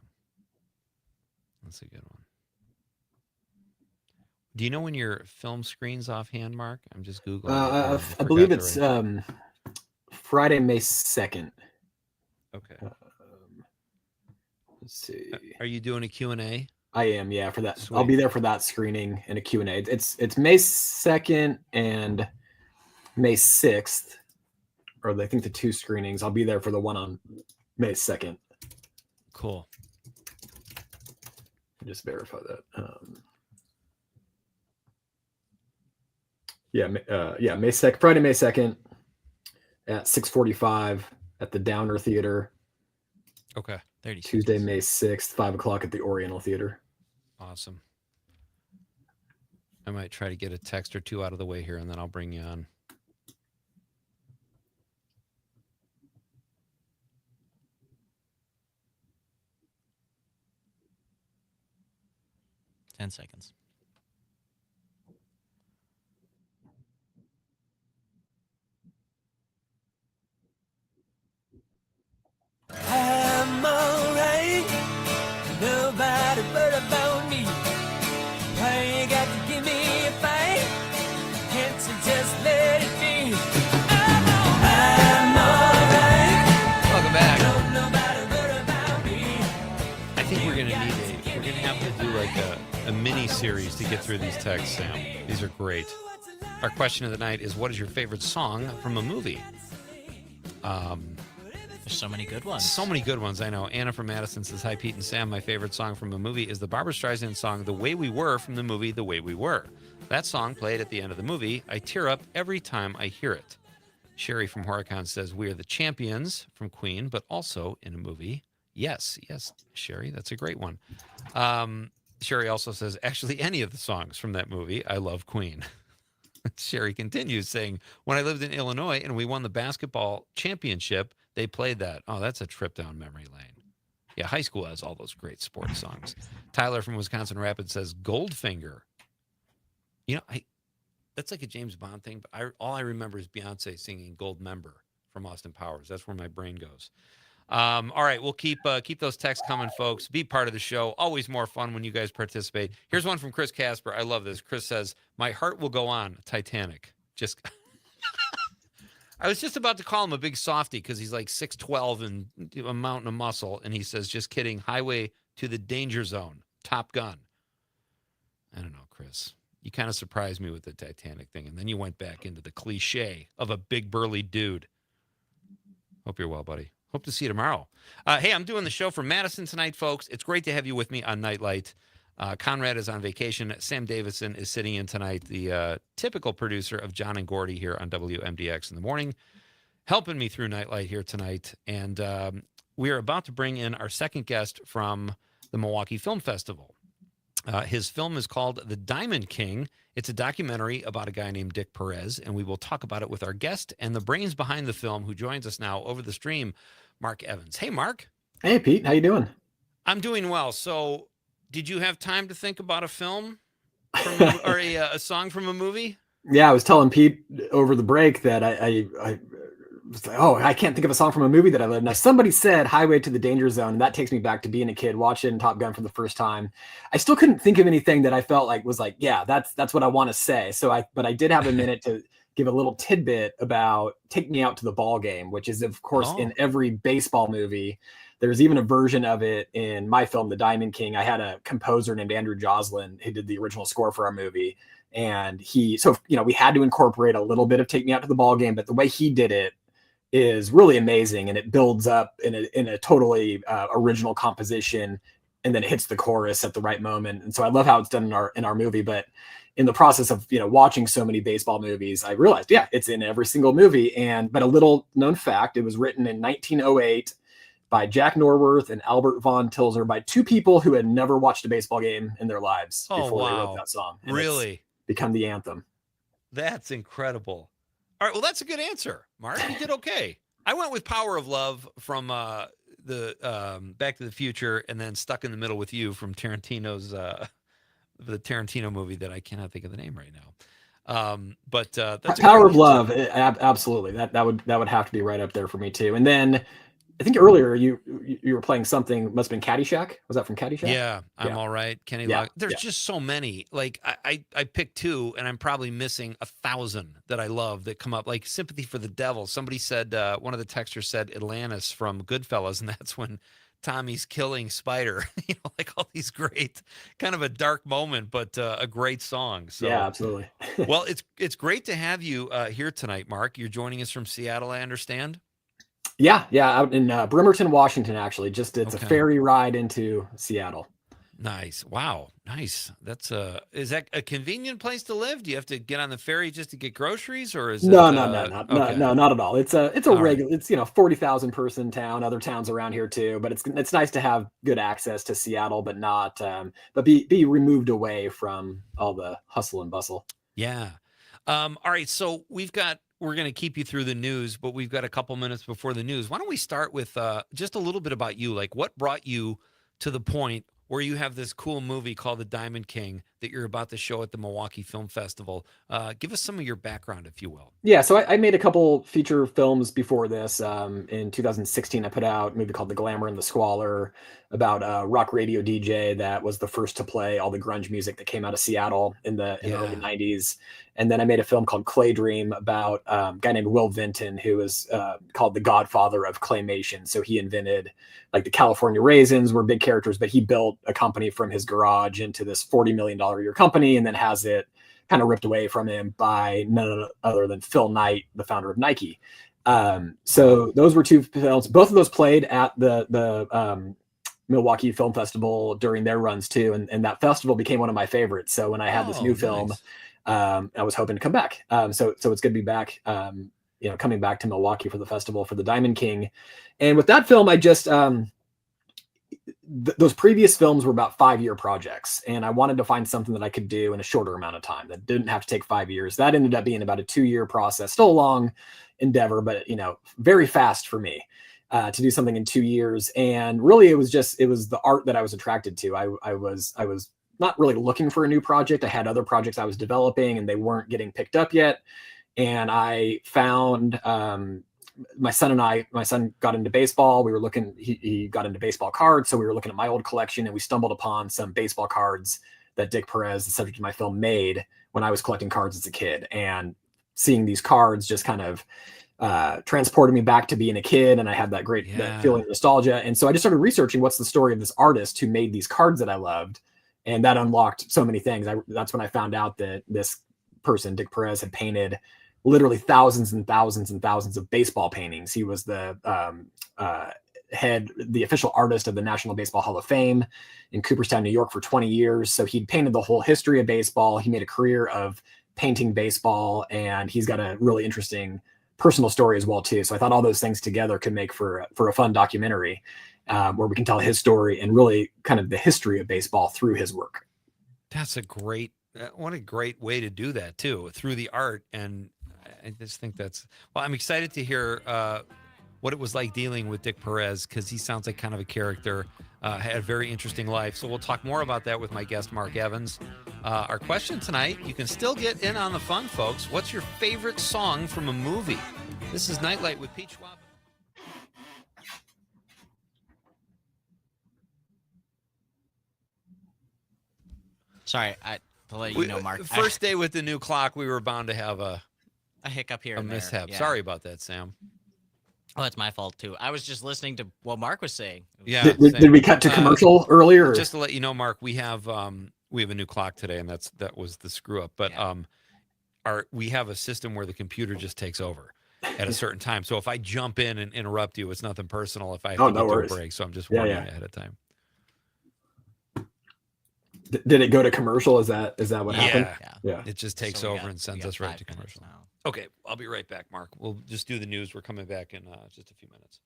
That's a good one. Do you know when your film screens offhand, Mark? I'm just googling. I believe it's Friday, May 2nd. Okay. Let's see. Are you doing a Q&A? I am, yeah, for that. Sweet. I'll be there for that screening and a Q&A. It's May 2nd and May 6th, or I think the 2 screenings. I'll be there for the one on May 2nd. Cool. Just verify that. May 2nd, Friday, May 2nd at 6:45 at the Downer Theater. Okay. 30 Tuesday, seconds. May 6th, 5 o'clock at the Oriental Theater. Awesome. I might try to get a text or two out of the way here, and then I'll bring you on. Ten seconds. a mini series to get through these texts, Sam. These are great. Our question of the night is, what is your favorite song from a movie? There's so many good ones. So many good ones, I know. Anna from Madison says, hi, Pete and Sam. My favorite song from a movie is the Barbra Streisand song, The Way We Were, from the movie The Way We Were. That song played at the end of the movie. I tear up every time I hear it. Sherry from Horicon says, we are the champions from Queen, but also in a movie. Yes, Sherry, that's a great one. Sherry also says, actually, any of the songs from that movie, I love Queen. Sherry continues saying, when I lived in Illinois and we won the basketball championship, they played that. Oh, that's a trip down memory lane. Yeah, high school has all those great sports songs. Tyler from Wisconsin Rapids says, Goldfinger. You know, that's like a James Bond thing, but all I remember is Beyonce singing Gold Member from Austin Powers. That's where my brain goes. All right, we'll keep those texts coming, folks. Be part of the show. Always more fun when you guys participate. Here's one from Chris Casper. I love this. Chris says, my heart will go on, Titanic. Just... I was just about to call him a big softy because he's like 6'12" and a mountain of muscle. And he says, just kidding, Highway to the Danger Zone, Top Gun. I don't know, Chris. You kind of surprised me with the Titanic thing. And then you went back into the cliche of a big burly dude. Hope you're well, buddy. Hope to see you tomorrow. Hey, I'm doing the show from Madison tonight, folks. It's great to have you with me on Night Light. Conrad is on vacation. Sam Davidson is sitting in tonight, the typical producer of John and Gordy here on WMDX in the morning, helping me through Night Light here tonight. And we are about to bring in our second guest from the Milwaukee Film Festival. His film is called The Diamond King. It's a documentary about a guy named Dick Perez, and we will talk about it with our guest and the brains behind the film, who joins us now over the stream, Mark Evans. Hey, Mark. Hey, Pete. How you doing? I'm doing well. So did you have time to think about a film from or a song from a movie? Yeah, I was telling Pete over the break that I was like, oh, I can't think of a song from a movie that I love. Now, somebody said Highway to the Danger Zone, and that takes me back to being a kid watching Top Gun for the first time. I still couldn't think of anything that I felt like was like, yeah, that's what I want to say. But I did have a minute to give a little tidbit about Take Me Out to the Ball Game, which is, of course, in every baseball movie. There's even a version of it in my film, The Diamond King. I had a composer named Andrew Joslin who did the original score for our movie. And we had to incorporate a little bit of Take Me Out to the Ball Game, but the way he did it is really amazing. And it builds up in a totally original composition, and then it hits the chorus at the right moment. And so I love how it's done in our movie. But in the process of, watching so many baseball movies, I realized, yeah, it's in every single movie. But a little known fact, it was written in 1908 by Jack Norworth and Albert Von Tilzer, by two people who had never watched a baseball game in their lives before they wrote that song. And really? It's become the anthem. That's incredible. All right, well, that's a good answer, Mark. You did okay. I went with Power of Love from the Back to the Future, and then Stuck in the Middle with You from Tarantino's the Tarantino movie that I cannot think of the name right now. But that's Power of Love, absolutely. That would have to be right up there for me too. And then I think earlier you were playing something, must have been Caddyshack. Was that from Caddyshack? Yeah, I'm All Right. Kenny Loggins. There's just so many. Like I picked two, and I'm probably missing 1,000 that I love that come up. Like Sympathy for the Devil. Somebody said, one of the texters said Atlantis from Goodfellas, and that's when Tommy's killing Spider. Like all these great, kind of a dark moment, but a great song. So yeah, absolutely. Well, it's great to have you here tonight, Mark. You're joining us from Seattle, I understand. Yeah, out in Bremerton, Washington. Actually, it's a ferry ride into Seattle. Nice. Wow. Nice. That's is that a convenient place to live? Do you have to get on the ferry just to get groceries, or is no, not at all. It's a regular. Right. It's 40,000 person town. Other towns around here too, but it's nice to have good access to Seattle, but not but be removed away from all the hustle and bustle. Yeah. All right. So we're going to keep you through the news, but we've got a couple minutes before the news. Why don't we start with just a little bit about you? Like, what brought you to the point where you have this cool movie called The Diamond King that you're about to show at the Milwaukee Film Festival? Give us some of your background, if you will. Yeah, so I made a couple feature films before this. In 2016, I put out a movie called The Glamour and the Squalor, about a rock radio DJ that was the first to play all the grunge music that came out of Seattle in the early 90s. And then I made a film called Clay Dream about a guy named Will Vinton, who was called the godfather of claymation. So he invented, like, the California Raisins were big characters, but he built a company from his garage into this $40 million a year company, and then has it kind of ripped away from him by none other than Phil Knight, the founder of Nike. So those were two films. Both of those played at the Milwaukee Film Festival during their runs too, and that festival became one of my favorites. So when I had this new film, nice. I was hoping to come back. So it's good to be back. Coming back to Milwaukee for the festival for the Diamond King, and with that film, I just those previous films were about 5-year projects, and I wanted to find something that I could do in a shorter amount of time that didn't have to take 5 years. That ended up being about a 2-year process, still a long endeavor, but very fast for me to do something in 2 years. And really, it was the art that I was attracted to. I was not really looking for a new project. I had other projects I was developing, and they weren't getting picked up yet. And I found my son got into baseball. We were looking, he got into baseball cards. So we were looking at my old collection, and we stumbled upon some baseball cards that Dick Perez, the subject of my film, made when I was collecting cards as a kid. And seeing these cards just kind of transported me back to being a kid. And I had that great that feeling of nostalgia. And so I just started researching what's the story of this artist who made these cards that I loved. And that unlocked so many things. That's when I found out that this person, Dick Perez, had painted literally thousands and thousands and thousands of baseball paintings. He was the official artist of the National Baseball Hall of Fame in Cooperstown, New York for 20 years. So he'd painted the whole history of baseball. He made a career of painting baseball, and he's got a really interesting personal story as well too. So I thought all those things together could make for a fun documentary where we can tell his story and really kind of the history of baseball through his work. That's what a great way to do that too, through the art. And I just think I'm excited to hear what it was like dealing with Dick Perez, because he sounds like kind of a character, had a very interesting life. So we'll talk more about that with my guest, Mark Evans. Our question tonight, you can still get in on the fun, folks. What's your favorite song from a movie? This is Nightlight with Pete Schwaba. Sorry, to let you know, Mark. First day with the new clock, we were bound to have a hiccup here and mishap. Yeah. Sorry about that, Sam. Oh, that's my fault too. I was just listening to what Mark was saying. Yeah. Did we cut to commercial earlier? Just to let you know, Mark, we have a new clock today, and that was the screw up. But we have a system where the computer just takes over at a certain time. So if I jump in and interrupt you, it's nothing personal. If I have to get to a break, so I'm just warning you ahead of time. Did it go to commercial? Is that what happened? Yeah. It just takes over and sends us right to commercial. Okay, I'll be right back, Mark. We'll just do the news. We're coming back in just a few minutes.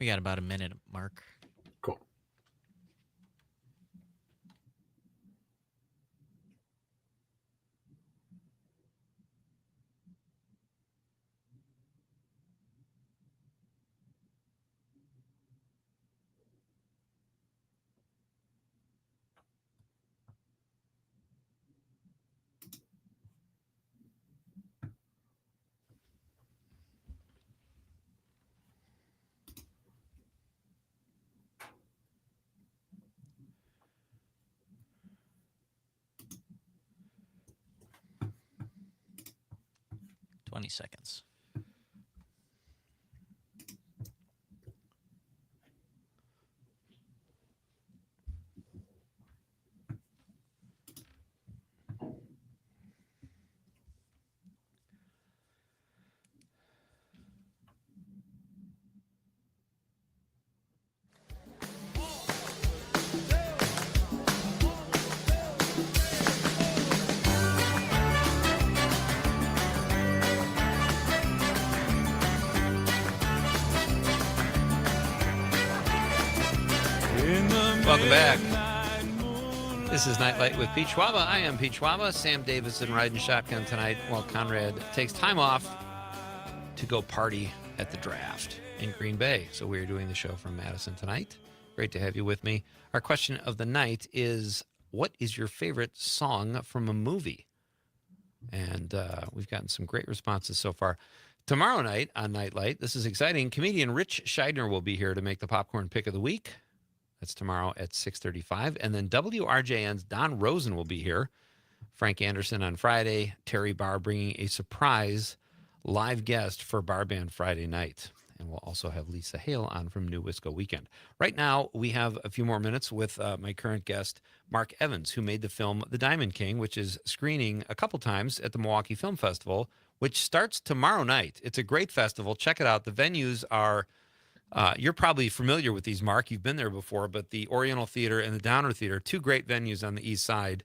We got about a minute mark. Cool. Seconds. Welcome back. This is Night Light with Pete Schwaba. I am Pete Schwaba. Sam Davidson riding shotgun tonight while Conrad takes time off to go party at the draft in Green Bay. So we are doing the show from Madison tonight. Great to have you with me. Our question of the night is, what is your favorite song from a movie? And we've gotten some great responses so far. Tomorrow night on Night Light, this is exciting. Comedian Rich Scheidner will be here to make the popcorn pick of the week. That's tomorrow at 6:35. And then WRJN's Don Rosen will be here. Frank Anderson on Friday. Terry Barr bringing a surprise live guest for Bar Band Friday night. And we'll also have Lisa Hale on from New Wisco Weekend. Right now, we have a few more minutes with my current guest, Mark Evans, who made the film The Diamond King, which is screening a couple times at the Milwaukee Film Festival, which starts tomorrow night. It's a great festival. Check it out. The venues are... you're probably familiar with these, Mark. You've been there before, but the Oriental Theater and the Downer Theater, two great venues on the east side.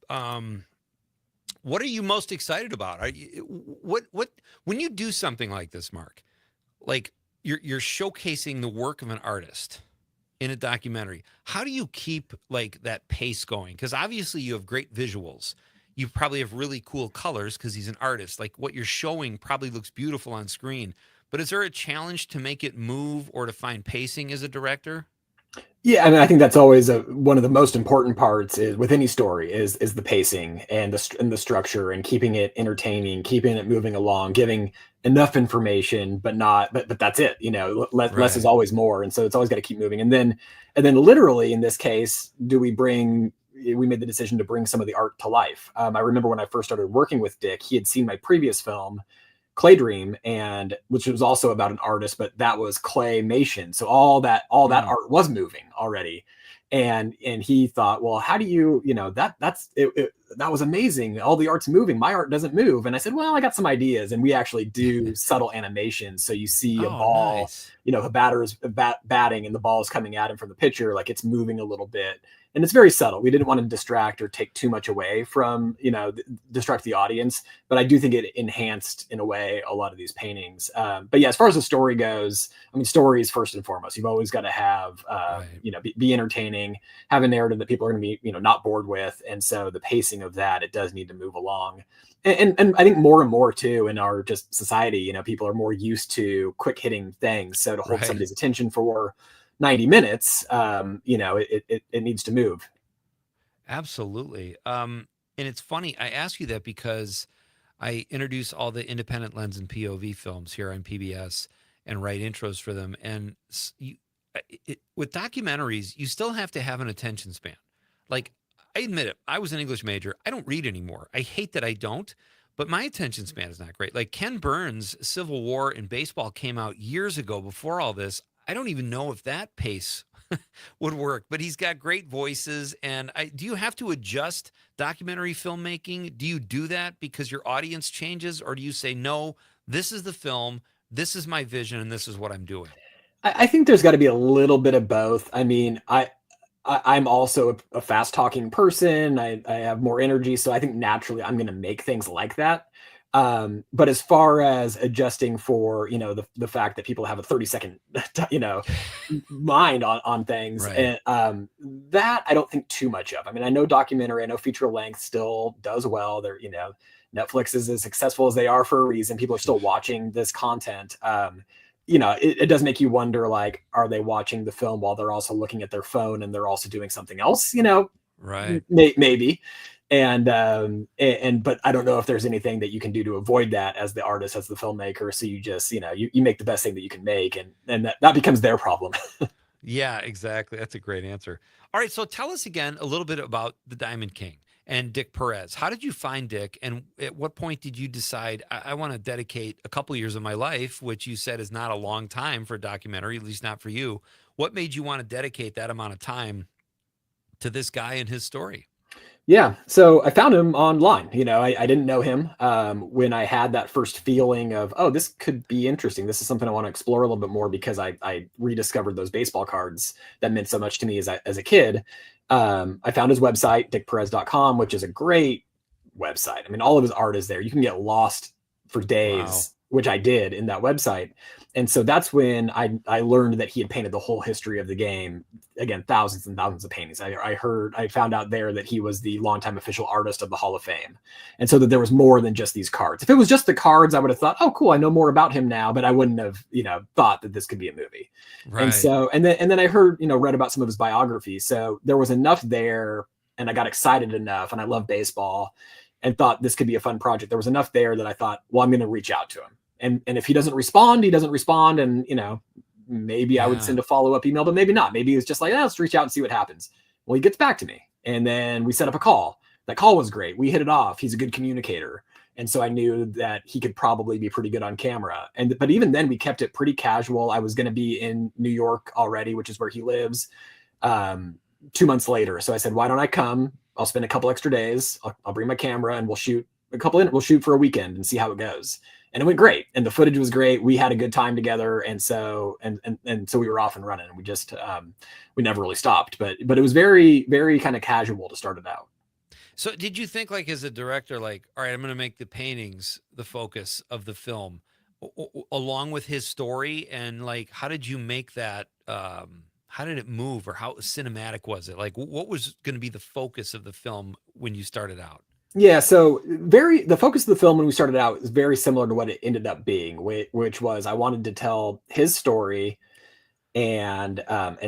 What are you most excited about? When you do something like this, Mark, like you're showcasing the work of an artist in a documentary, how do you keep like that pace going? Because obviously you have great visuals. You probably have really cool colors because he's an artist. Like what you're showing probably looks beautiful on screen. But is there a challenge to make it move or to find pacing as a director? Yeah, I mean, I think that's always one of the most important parts is with any story is the pacing and the structure and keeping it entertaining, keeping it moving along, giving enough information, but that's it. You know, less is always more, and so it's always got to keep moving. And then literally in this case, we made the decision to bring some of the art to life. I remember when I first started working with Dick, he had seen my previous film, Clay Dream, and which was also about an artist, but that was claymation. So all that art was moving already. And he thought, well, how do you that's it, that was amazing. All the art's moving. My art doesn't move. And I said, well, I got some ideas. And we actually do subtle animations. So you see a ball, nice. A batter is batting and the ball is coming at him from the pitcher, like it's moving a little bit. And it's very subtle. We didn't want to distract or take too much away from, distract the audience. But I do think it enhanced, in a way, a lot of these paintings. But yeah, as far as the story goes, I mean, story is first and foremost. You've always got to have, be entertaining, have a narrative that people are going to be, not bored with. And so the pacing of that, it does need to move along. And I think more and more, too, in our just society, people are more used to quick hitting things. So to hold somebody's attention for 90 minutes, it needs to move. Absolutely. And it's funny, I ask you that because I introduce all the independent lens and POV films here on PBS and write intros for them. And with documentaries, you still have to have an attention span. Like, I admit it, I was an English major. I don't read anymore. I hate that I don't, but my attention span is not great. Like Ken Burns' Civil War in baseball came out years ago before all this. I don't even know if that pace would work, but he's got great voices. And do you have to adjust documentary filmmaking? Do you do that because your audience changes? Or do you say, no, this is the film, this is my vision, and this is what I'm doing? I think there's got to be a little bit of both. I mean, I'm also a fast talking person. I have more energy. So I think naturally I'm going to make things like that. But as far as adjusting for, the fact that people have a 30-second, mind on things, Right. and that I don't think too much of. I mean, I know documentary, I know feature length still does well. Netflix is as successful as they are for a reason. People are still watching this content. It does make you wonder, like, are they watching the film while they're also looking at their phone and they're also doing something else? Right. Maybe. And but I don't know if there's anything that you can do to avoid that as the artist, as the filmmaker. So you just, you make the best thing that you can make, and that becomes their problem. Yeah, exactly. That's a great answer. All right, so tell us again a little bit about the Diamond King and Dick Perez. How did you find Dick, and at what point did you decide I want to dedicate a couple years of my life, which you said is not a long time for a documentary, at least not for you? What made you want to dedicate that amount of time to this guy and his story? Yeah, so I found him online. I didn't know him, when I had that first feeling of, oh, this could be interesting. This is something I want to explore a little bit more, because I rediscovered those baseball cards that meant so much to me as a kid. I found his website, dickperez.com, which is a great website. I mean, all of his art is there. You can get lost for days, Wow. which I did in that website. And so that's when I learned that he had painted the whole history of the game. Again, thousands and thousands of paintings. I found out there that he was the longtime official artist of the Hall of Fame. And so that there was more than just these cards. If it was just the cards, I would have thought, oh, cool, I know more about him now, but I wouldn't have, thought that this could be a movie. Right. And so, and then I heard, read about some of his biographies. So there was enough there, and I got excited enough, and I love baseball, and thought this could be a fun project. There was enough there that I thought, well, I'm going to reach out to him. And if he doesn't respond, he doesn't respond. And, maybe I would send a follow-up email, but maybe not. Maybe it's just like, let's reach out and see what happens. Well, he gets back to me, and then we set up a call. That call was great. We hit it off. He's a good communicator. And so I knew that he could probably be pretty good on camera. But even then, we kept it pretty casual. I was going to be in New York already, which is where he lives, 2 months later. So I said, why don't I come? I'll spend a couple extra days. I'll bring my camera, and we'll shoot for a weekend and see how it goes. And it went great. And the footage was great. We had a good time together. And so, and so we were off and running, and we just, we never really stopped, but it was very, very kind of casual to start it out. So did you think, like, as a director, like, all right, I'm going to make the paintings the focus of the film along with his story? And like, how did you make that, how did it move, or how cinematic was it? Like, what was going to be the focus of the film when you started out? Yeah, so the focus of the film when we started out is very similar to what it ended up being, which was I wanted to tell his story and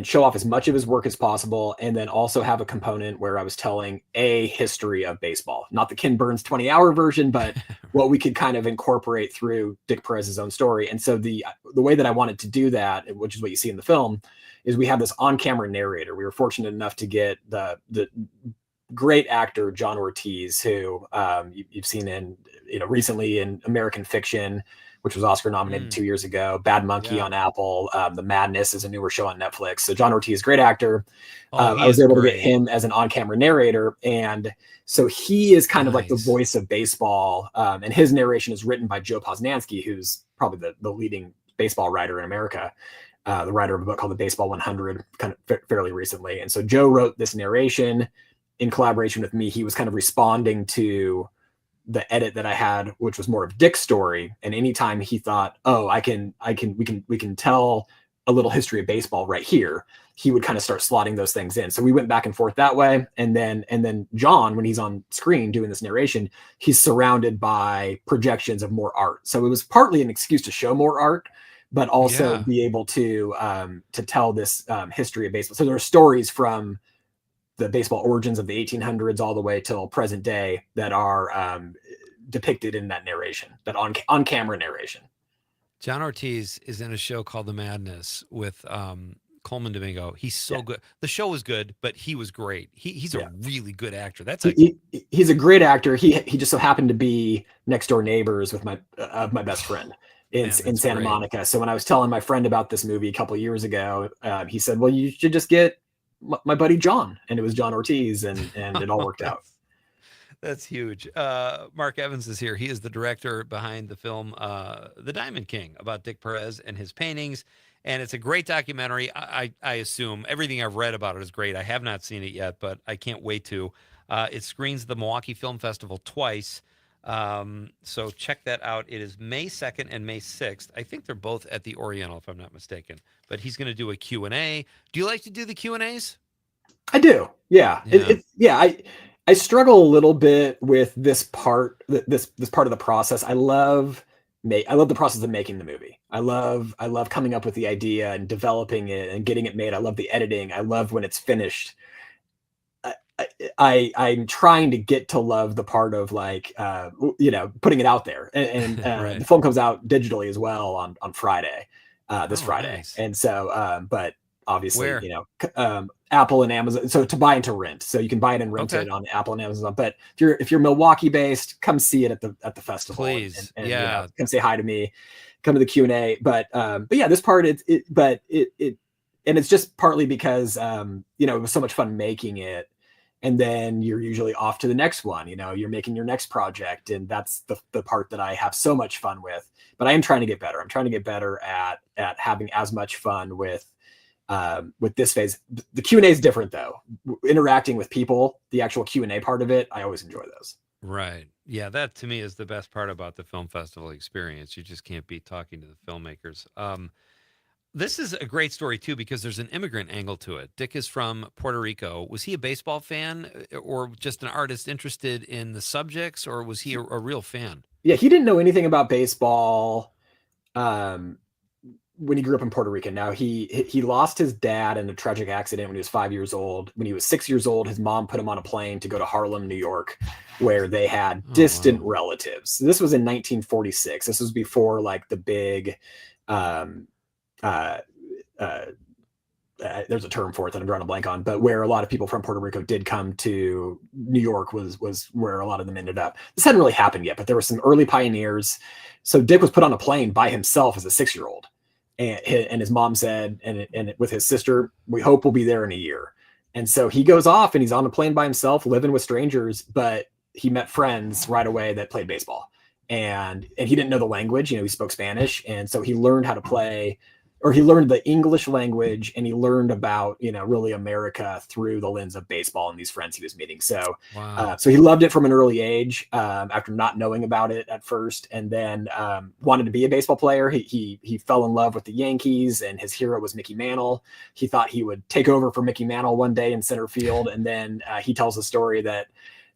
show off as much of his work as possible, and then also have a component where I was telling a history of baseball, not the Ken Burns 20-hour version, but what we could kind of incorporate through Dick Perez's own story. And so the way that I wanted to do that, which is what you see in the film, is we have this on-camera narrator. We were fortunate enough to get the great actor John Ortiz, who you've seen in recently in American Fiction, which was Oscar nominated 2 years ago. Bad Monkey on Apple. The Madness is a newer show on Netflix. So John Ortiz, great actor. I was able to get him as an on-camera narrator, and so he is kind of like the voice of baseball. And his narration is written by Joe Posnanski, who's probably the leading baseball writer in America. The writer of a book called The Baseball 100, kind of fairly recently. And so Joe wrote this narration in collaboration with me. He was kind of responding to the edit that I had, which was more of Dick's story. And anytime he thought, oh, we can tell a little history of baseball right here, he would kind of start slotting those things in. So we went back and forth that way. And then John, when he's on screen doing this narration, he's surrounded by projections of more art. So it was partly an excuse to show more art, but also be able to tell this history of baseball. So there are stories from the baseball origins of the 1800s all the way till present day that are depicted in that narration, that on camera narration. John Ortiz is in a show called The Madness with Coleman Domingo. He's so good. The show was good, but he was great. He's a really good actor. He's a great actor. He just so happened to be next door neighbors with my best friend in Santa Monica. So when I was telling my friend about this movie a couple of years ago, he said, well, you should just get my buddy John, and it was John Ortiz, and it all worked out. That's huge. Mark Evans is here. He is the director behind the film The Diamond King, about Dick Perez and his paintings. And it's a great documentary. I assume everything I've read about it is great. I have not seen it yet, but I can't wait to. It screens at the Milwaukee Film Festival twice. So check that out. It is May 2nd and May 6th. I think they're both at the Oriental, if I'm not mistaken. But he's going to do a Q&A. Do you like to do the Q&As? I do. Yeah. Yeah. I struggle a little bit with this part, this part of the process. I love the process of making the movie. I love coming up with the idea and developing it and getting it made. I love the editing. I love when it's finished. I'm trying to get to love the part of like putting it out there, and Right. the film comes out digitally as well on Friday, this Friday. Nice. And so but obviously Where? Apple and Amazon, so to buy and to rent, so you can buy it and rent Okay. it on Apple and Amazon. But if you're Milwaukee based, come see it at the festival. Please. And Yeah. come say hi to me, come to the Q&A. But yeah, this part and it's just partly because it was so much fun making it. And then you're usually off to the next one. You're making your next project, and that's the part that I have so much fun with. But I am trying to get better. I'm trying to get better at having as much fun with this phase. The Q&A is different though. Interacting with people, the actual Q&A part of it, I always enjoy those. Right. Yeah, that to me is the best part about the film festival experience. You just can't beat talking to the filmmakers. This is a great story too, because there's an immigrant angle to it. Dick is from Puerto Rico. Was he a baseball fan, or just an artist interested in the subjects, or was he a real fan? Yeah, he didn't know anything about baseball when he grew up in Puerto Rico. Now he lost his dad in a tragic accident when he was 5 years old. When he was 6 years old, his mom put him on a plane to go to Harlem, New York, where they had distant relatives. This was in 1946. This was before like the big there's a term for it that I'm drawing a blank on, but where a lot of people from Puerto Rico did come to New York was where a lot of them ended up. This hadn't really happened yet, but there were some early pioneers. So Dick was put on a plane by himself as a 6-year-old, and his mom said, and with his sister, we hope we'll be there in a year. And so he goes off and he's on a plane by himself, living with strangers, but he met friends right away that played baseball, and he didn't know the language. He spoke Spanish, and so he learned how to play. Or he learned the English language, and he learned about, really America through the lens of baseball and these friends he was meeting. So, so he loved it from an early age, after not knowing about it at first, and then wanted to be a baseball player. He fell in love with the Yankees, and his hero was Mickey Mantle. He thought he would take over for Mickey Mantle one day in center field, and then he tells a story that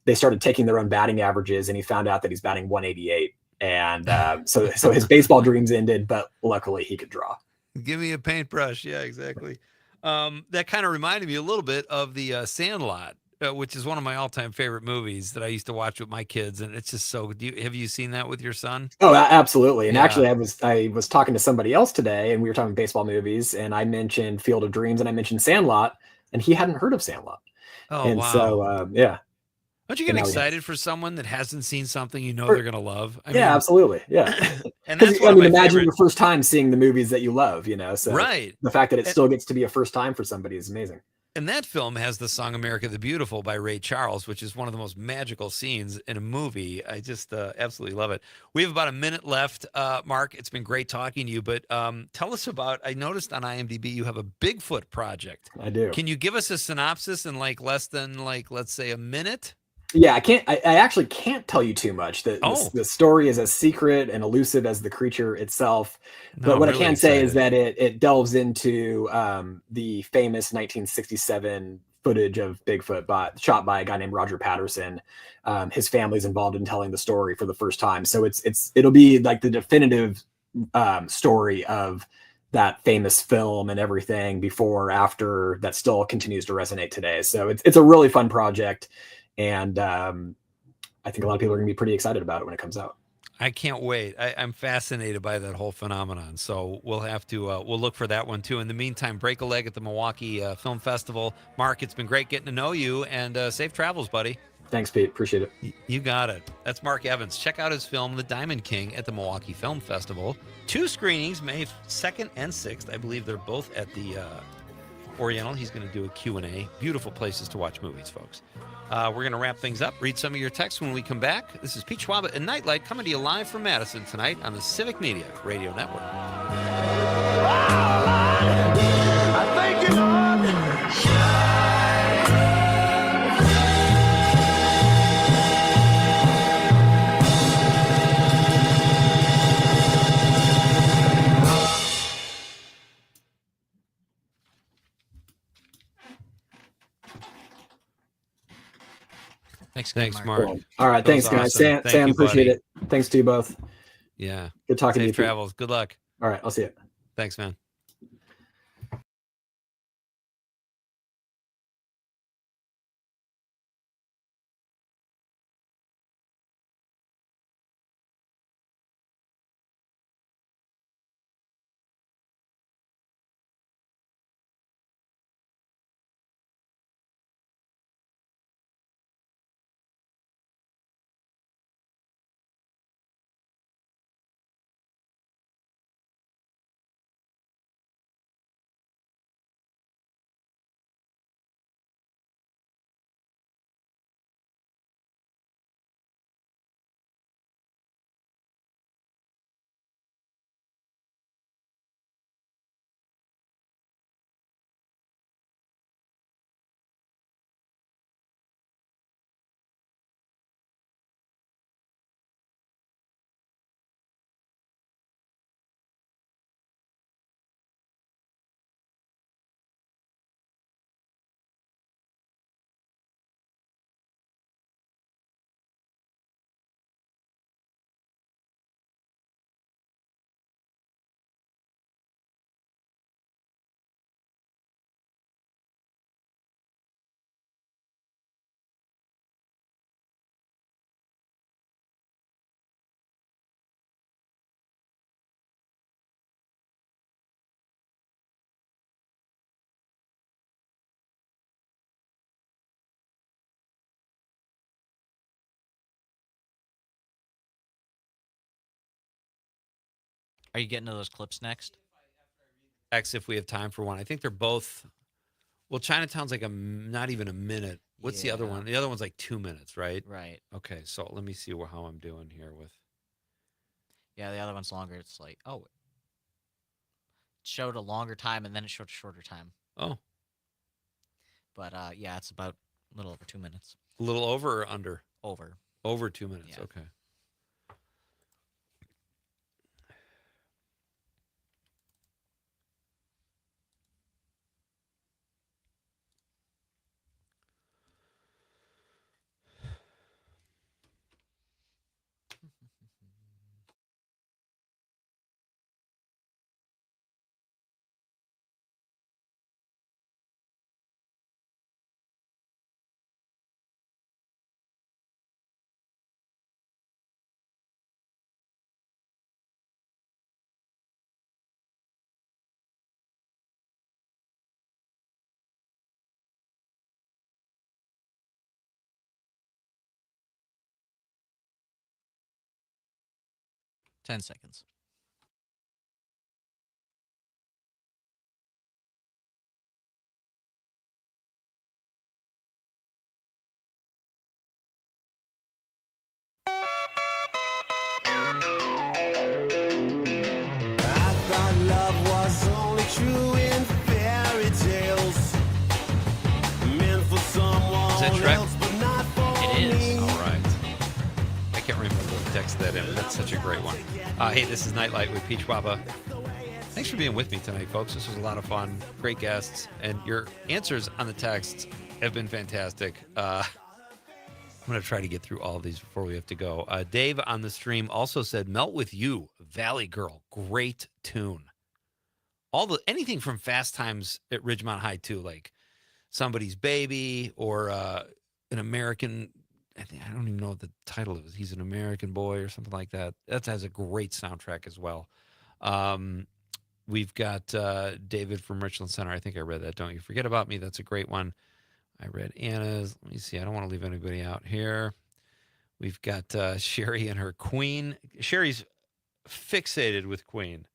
they started taking their own batting averages, and he found out that he's batting 188. And so his baseball dreams ended, but luckily he could draw. Give me a paintbrush. Yeah, exactly. That kind of reminded me a little bit of the Sandlot, which is one of my all-time favorite movies that I used to watch with my kids, and it's just so. Have you seen that with your son? Oh, absolutely. And Yeah. actually, I was talking to somebody else today, and we were talking baseball movies, and I mentioned Field of Dreams, and I mentioned Sandlot, and he hadn't heard of Sandlot. Oh, And wow. so, yeah. Don't you get now he excited for someone that hasn't seen something they're going to love? I Yeah, mean, absolutely. Yeah. and that's Because one of my imagine favorite. your first time seeing the movies that you love, so Right. the fact that it still gets to be a first time for somebody is amazing. And that film has the song America the Beautiful by Ray Charles, which is one of the most magical scenes in a movie. I just absolutely love it. We have about a minute left. Mark, it's been great talking to you, but tell us about, I noticed on IMDb you have a Bigfoot project. I do. Can you give us a synopsis in less than let's say a minute? Yeah, I actually can't tell you too much. The story is as secret and elusive as the creature itself. No, But I'm what really I can say is excited. that it delves into the famous 1967 footage of Bigfoot shot by a guy named Roger Patterson. His family's involved in telling the story for the first time. So it'll be like the definitive story of that famous film and everything before, after, that still continues to resonate today. So it's a really fun project. And I think a lot of people are going to be pretty excited about it when it comes out. I can't wait. I'm fascinated by that whole phenomenon. So we'll have to we'll look for that one too. In the meantime, break a leg at the Milwaukee Film Festival. Mark, it's been great getting to know you, and safe travels, buddy. Thanks, Pete. Appreciate it. You got it. That's Mark Evans. Check out his film, The Diamond King, at the Milwaukee Film Festival. 2 screenings, May 2nd and 6th. I believe they're both at the Oriental. He's going to do a Q&A. Beautiful places to watch movies, folks. We're going to wrap things up, read some of your texts when we come back. This is Pete Schwaba and Nite Lite coming to you live from Madison tonight on the Civic Media Radio Network. I thank you, Lord. Thanks, Thanks, Mark. Mark. All right, That was thanks, guys. awesome. Thank Sam, you, appreciate buddy. it. Thanks to you both. Yeah. Good talking to Safe you. travels. Good luck. All right, I'll see you. Thanks, man. Are you getting to those clips next? If we have time for one. I think they're both. Well, Chinatown's like not even a minute. What's the other Yeah. one? The other one's like 2 minutes, right? Right. Okay, so let me see how I'm doing here with. Yeah, the other one's longer. It's like, oh, it showed a longer time and then it showed a shorter time. Oh, But yeah, it's about a little over 2 minutes. a little over or under? Over. Over 2 minutes. Yeah. Okay. Ten seconds. I thought love was only true in fairy tales. Meant for someone Is that Shrek? else, but not for It is. me. All right. I can't remember the text that in. That's such a great one. Hey, this is Nightlight with Peach Schwaba. Thanks for being with me tonight, folks. This was a lot of fun. Great guests. And your answers on the texts have been fantastic. I'm going to try to get through all of these before we have to go. Dave on the stream also said, Melt With You, Valley Girl. Great tune. Anything from Fast Times at Ridgemont High, too, like Somebody's Baby or an American, I don't even know what the title is. He's an American Boy or something like that. That has a great soundtrack as well. We've got David from Richland Center. I think I read that. Don't You Forget About Me. That's a great one. I read Anna's. Let me see. I don't want to leave anybody out here. We've got Sherry and her Queen. Sherry's fixated with Queen.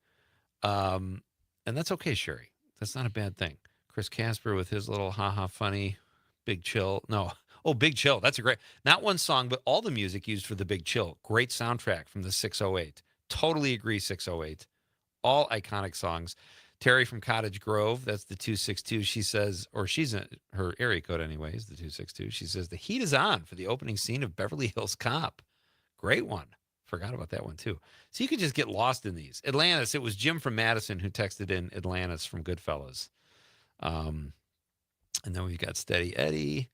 And that's okay, Sherry. That's not a bad thing. Chris Casper with his little haha funny Big Chill. No. Oh, Big Chill. That's a great, not one song, but all the music used for the Big Chill. Great soundtrack from the 608. Totally agree, 608. All iconic songs. Terry from Cottage Grove, that's the 262. She says, or she's in her area code anyway, is the 262. She says, the heat is on for the opening scene of Beverly Hills Cop. Great one. Forgot about that one too. So you could just get lost in these. Atlantis, it was Jim from Madison who texted in Atlantis from Goodfellas. And then we've got Steady Eddie.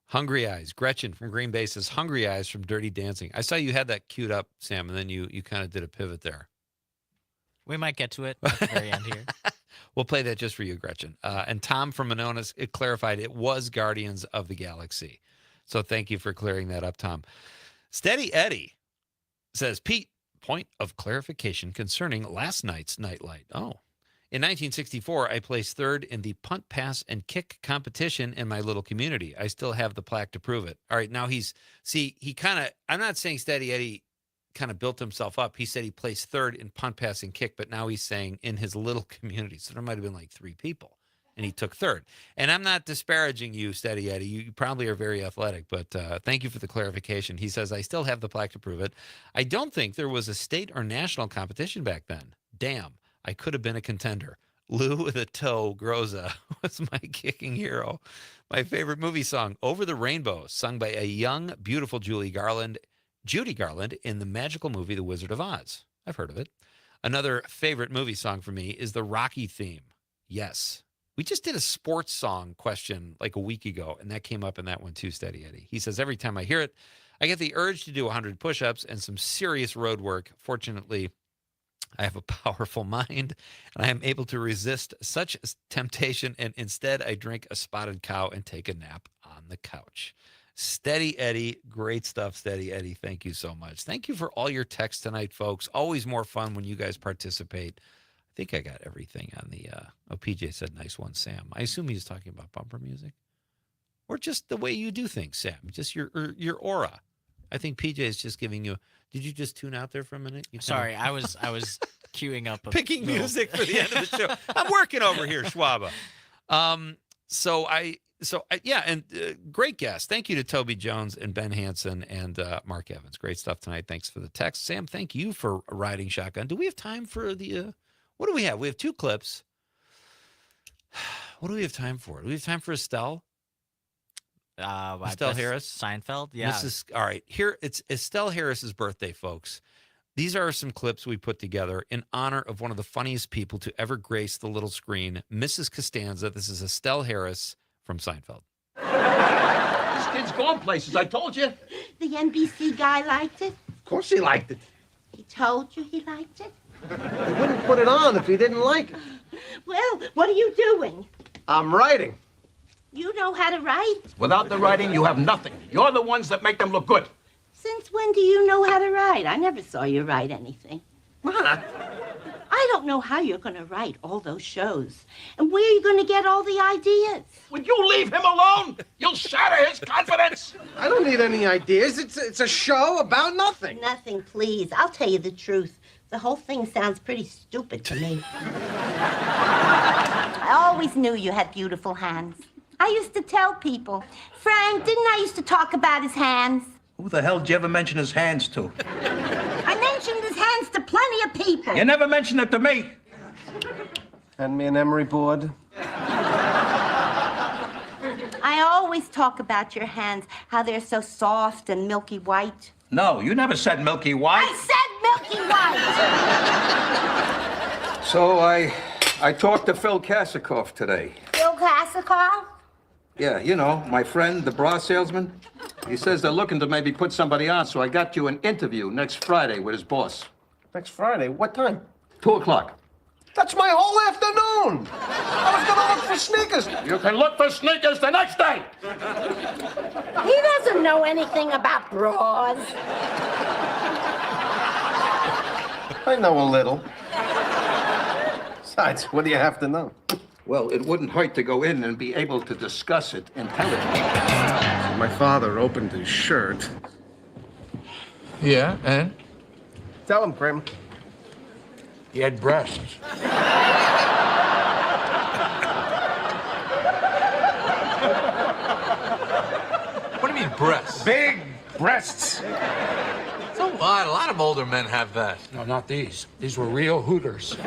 Hungry Eyes. Gretchen from Green Bay says, Hungry Eyes from Dirty Dancing. I saw you had that queued up, Sam, and then you kind of did a pivot there. We might get to it at the very end here. We'll play that just for you, Gretchen. And Tom from Monona's, it clarified it was Guardians of the Galaxy. So thank you for clearing that up, Tom. Steady Eddie says, Pete, point of clarification concerning last night's Night Light. Oh. In 1964, I placed third in the punt, pass, and kick competition in my little community. I still have the plaque to prove it. All right, now I'm not saying Steady Eddie kind of built himself up. He said he placed third in punt, pass, and kick, but now he's saying in his little community. So there might have been like 3 people, and he took third. And I'm not disparaging you, Steady Eddie. You probably are very athletic, but thank you for the clarification. He says, I still have the plaque to prove it. I don't think there was a state or national competition back then. Damn. I could have been a contender. Lou with a toe, Groza, was my kicking hero. My favorite movie song, Over the Rainbow, sung by a young, beautiful Judy Garland in the magical movie The Wizard of Oz. I've heard of it. Another favorite movie song for me is the Rocky theme. Yes. We just did a sports song question like a week ago, and that came up in that one too, Steady Eddie. He says, every time I hear it, I get the urge to do 100 push-ups and some serious road work. Fortunately, I have a powerful mind, and I am able to resist such temptation, and instead I drink a spotted cow and take a nap on the couch. Steady Eddie, great stuff, Steady Eddie. Thank you so much. Thank you for all your texts tonight, folks. Always more fun when you guys participate. I think I got everything on the, PJ said, nice one, Sam. I assume he's talking about bumper music or just the way you do things, Sam, just your aura. I think PJ is just giving you. Did you just tune out there for a minute? Sorry, I was queuing up picking music for the end of the show. I'm working over here, Schwaba. Great guest. Thank you to Toby Jones and Ben Hansen and Mark Evans. Great stuff tonight. Thanks for the text, Sam. Thank you for riding shotgun. Do we have time for the? What do we have? We have 2 clips. What do we have time for? Do we have time for Estelle? Estelle Harris, Seinfeld. Yeah. All right. Here it's Estelle Harris's birthday, folks. These are some clips we put together in honor of one of the funniest people to ever grace the little screen, Mrs. Costanza. This is Estelle Harris from Seinfeld. This kid's going places, I told you. The NBC guy liked it? Of course he liked it. He told you he liked it? He wouldn't put it on if he didn't like it. Well, what are you doing? I'm writing. You know how to write? Without the writing, you have nothing. You're the ones that make them look good. Since when do you know how to write? I never saw you write anything. What? I don't know how you're going to write all those shows. And where are you going to get all the ideas? Would you leave him alone? You'll shatter his confidence. I don't need any ideas. It's a show about nothing. Nothing, please. I'll tell you the truth. The whole thing sounds pretty stupid to me. I always knew you had beautiful hands. I used to tell people. Frank, didn't I used to talk about his hands? Who the hell did you ever mention his hands to? I mentioned his hands to plenty of people. You never mentioned it to me. Hand me an emery board. I always talk about your hands, how they're so soft and milky white. No, you never said milky white. I said milky white! So I talked to Phil Kasikoff today. Phil Kasikoff? Yeah, you know, my friend, the bra salesman. He says they're looking to maybe put somebody on, so I got you an interview next Friday with his boss. Next Friday? What time? 2 o'clock. That's my whole afternoon. I was gonna look for sneakers. You can look for sneakers the next day. He doesn't know anything about bras. I know a little. Besides, what do you have to know? Well, it wouldn't hurt to go in and be able to discuss it intelligently. My father opened his shirt. Yeah, and? Tell him, Kramer. He had breasts. What do you mean breasts? Big breasts. So what? A lot of older men have that. No, not these. These were real hooters.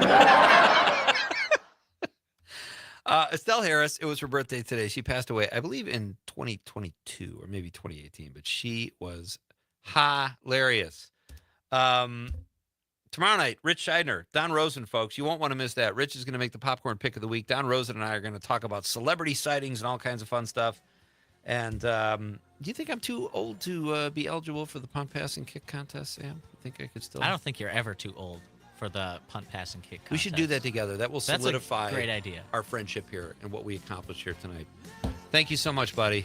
Estelle Harris, it was her birthday today. She passed away, I believe, in 2022 or maybe 2018, but she was hilarious. Tomorrow night, Rich Scheidner, Don Rosen, folks. You won't want to miss that. Rich is going to make the popcorn pick of the week. Don Rosen and I are going to talk about celebrity sightings and all kinds of fun stuff. And do you think I'm too old to be eligible for the punt, pass, and kick contest, Sam? You think I could still? I don't think you're ever too old for the punt, pass, and kick contest. We should do that together. That will That's solidify a great idea. our friendship here and what we accomplished here tonight. Thank you so much, buddy.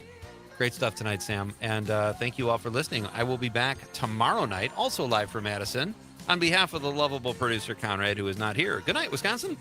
Great stuff tonight, Sam. And thank you all for listening. I will be back tomorrow night, also live from Madison, on behalf of the lovable producer, Conrad, who is not here. Good night, Wisconsin.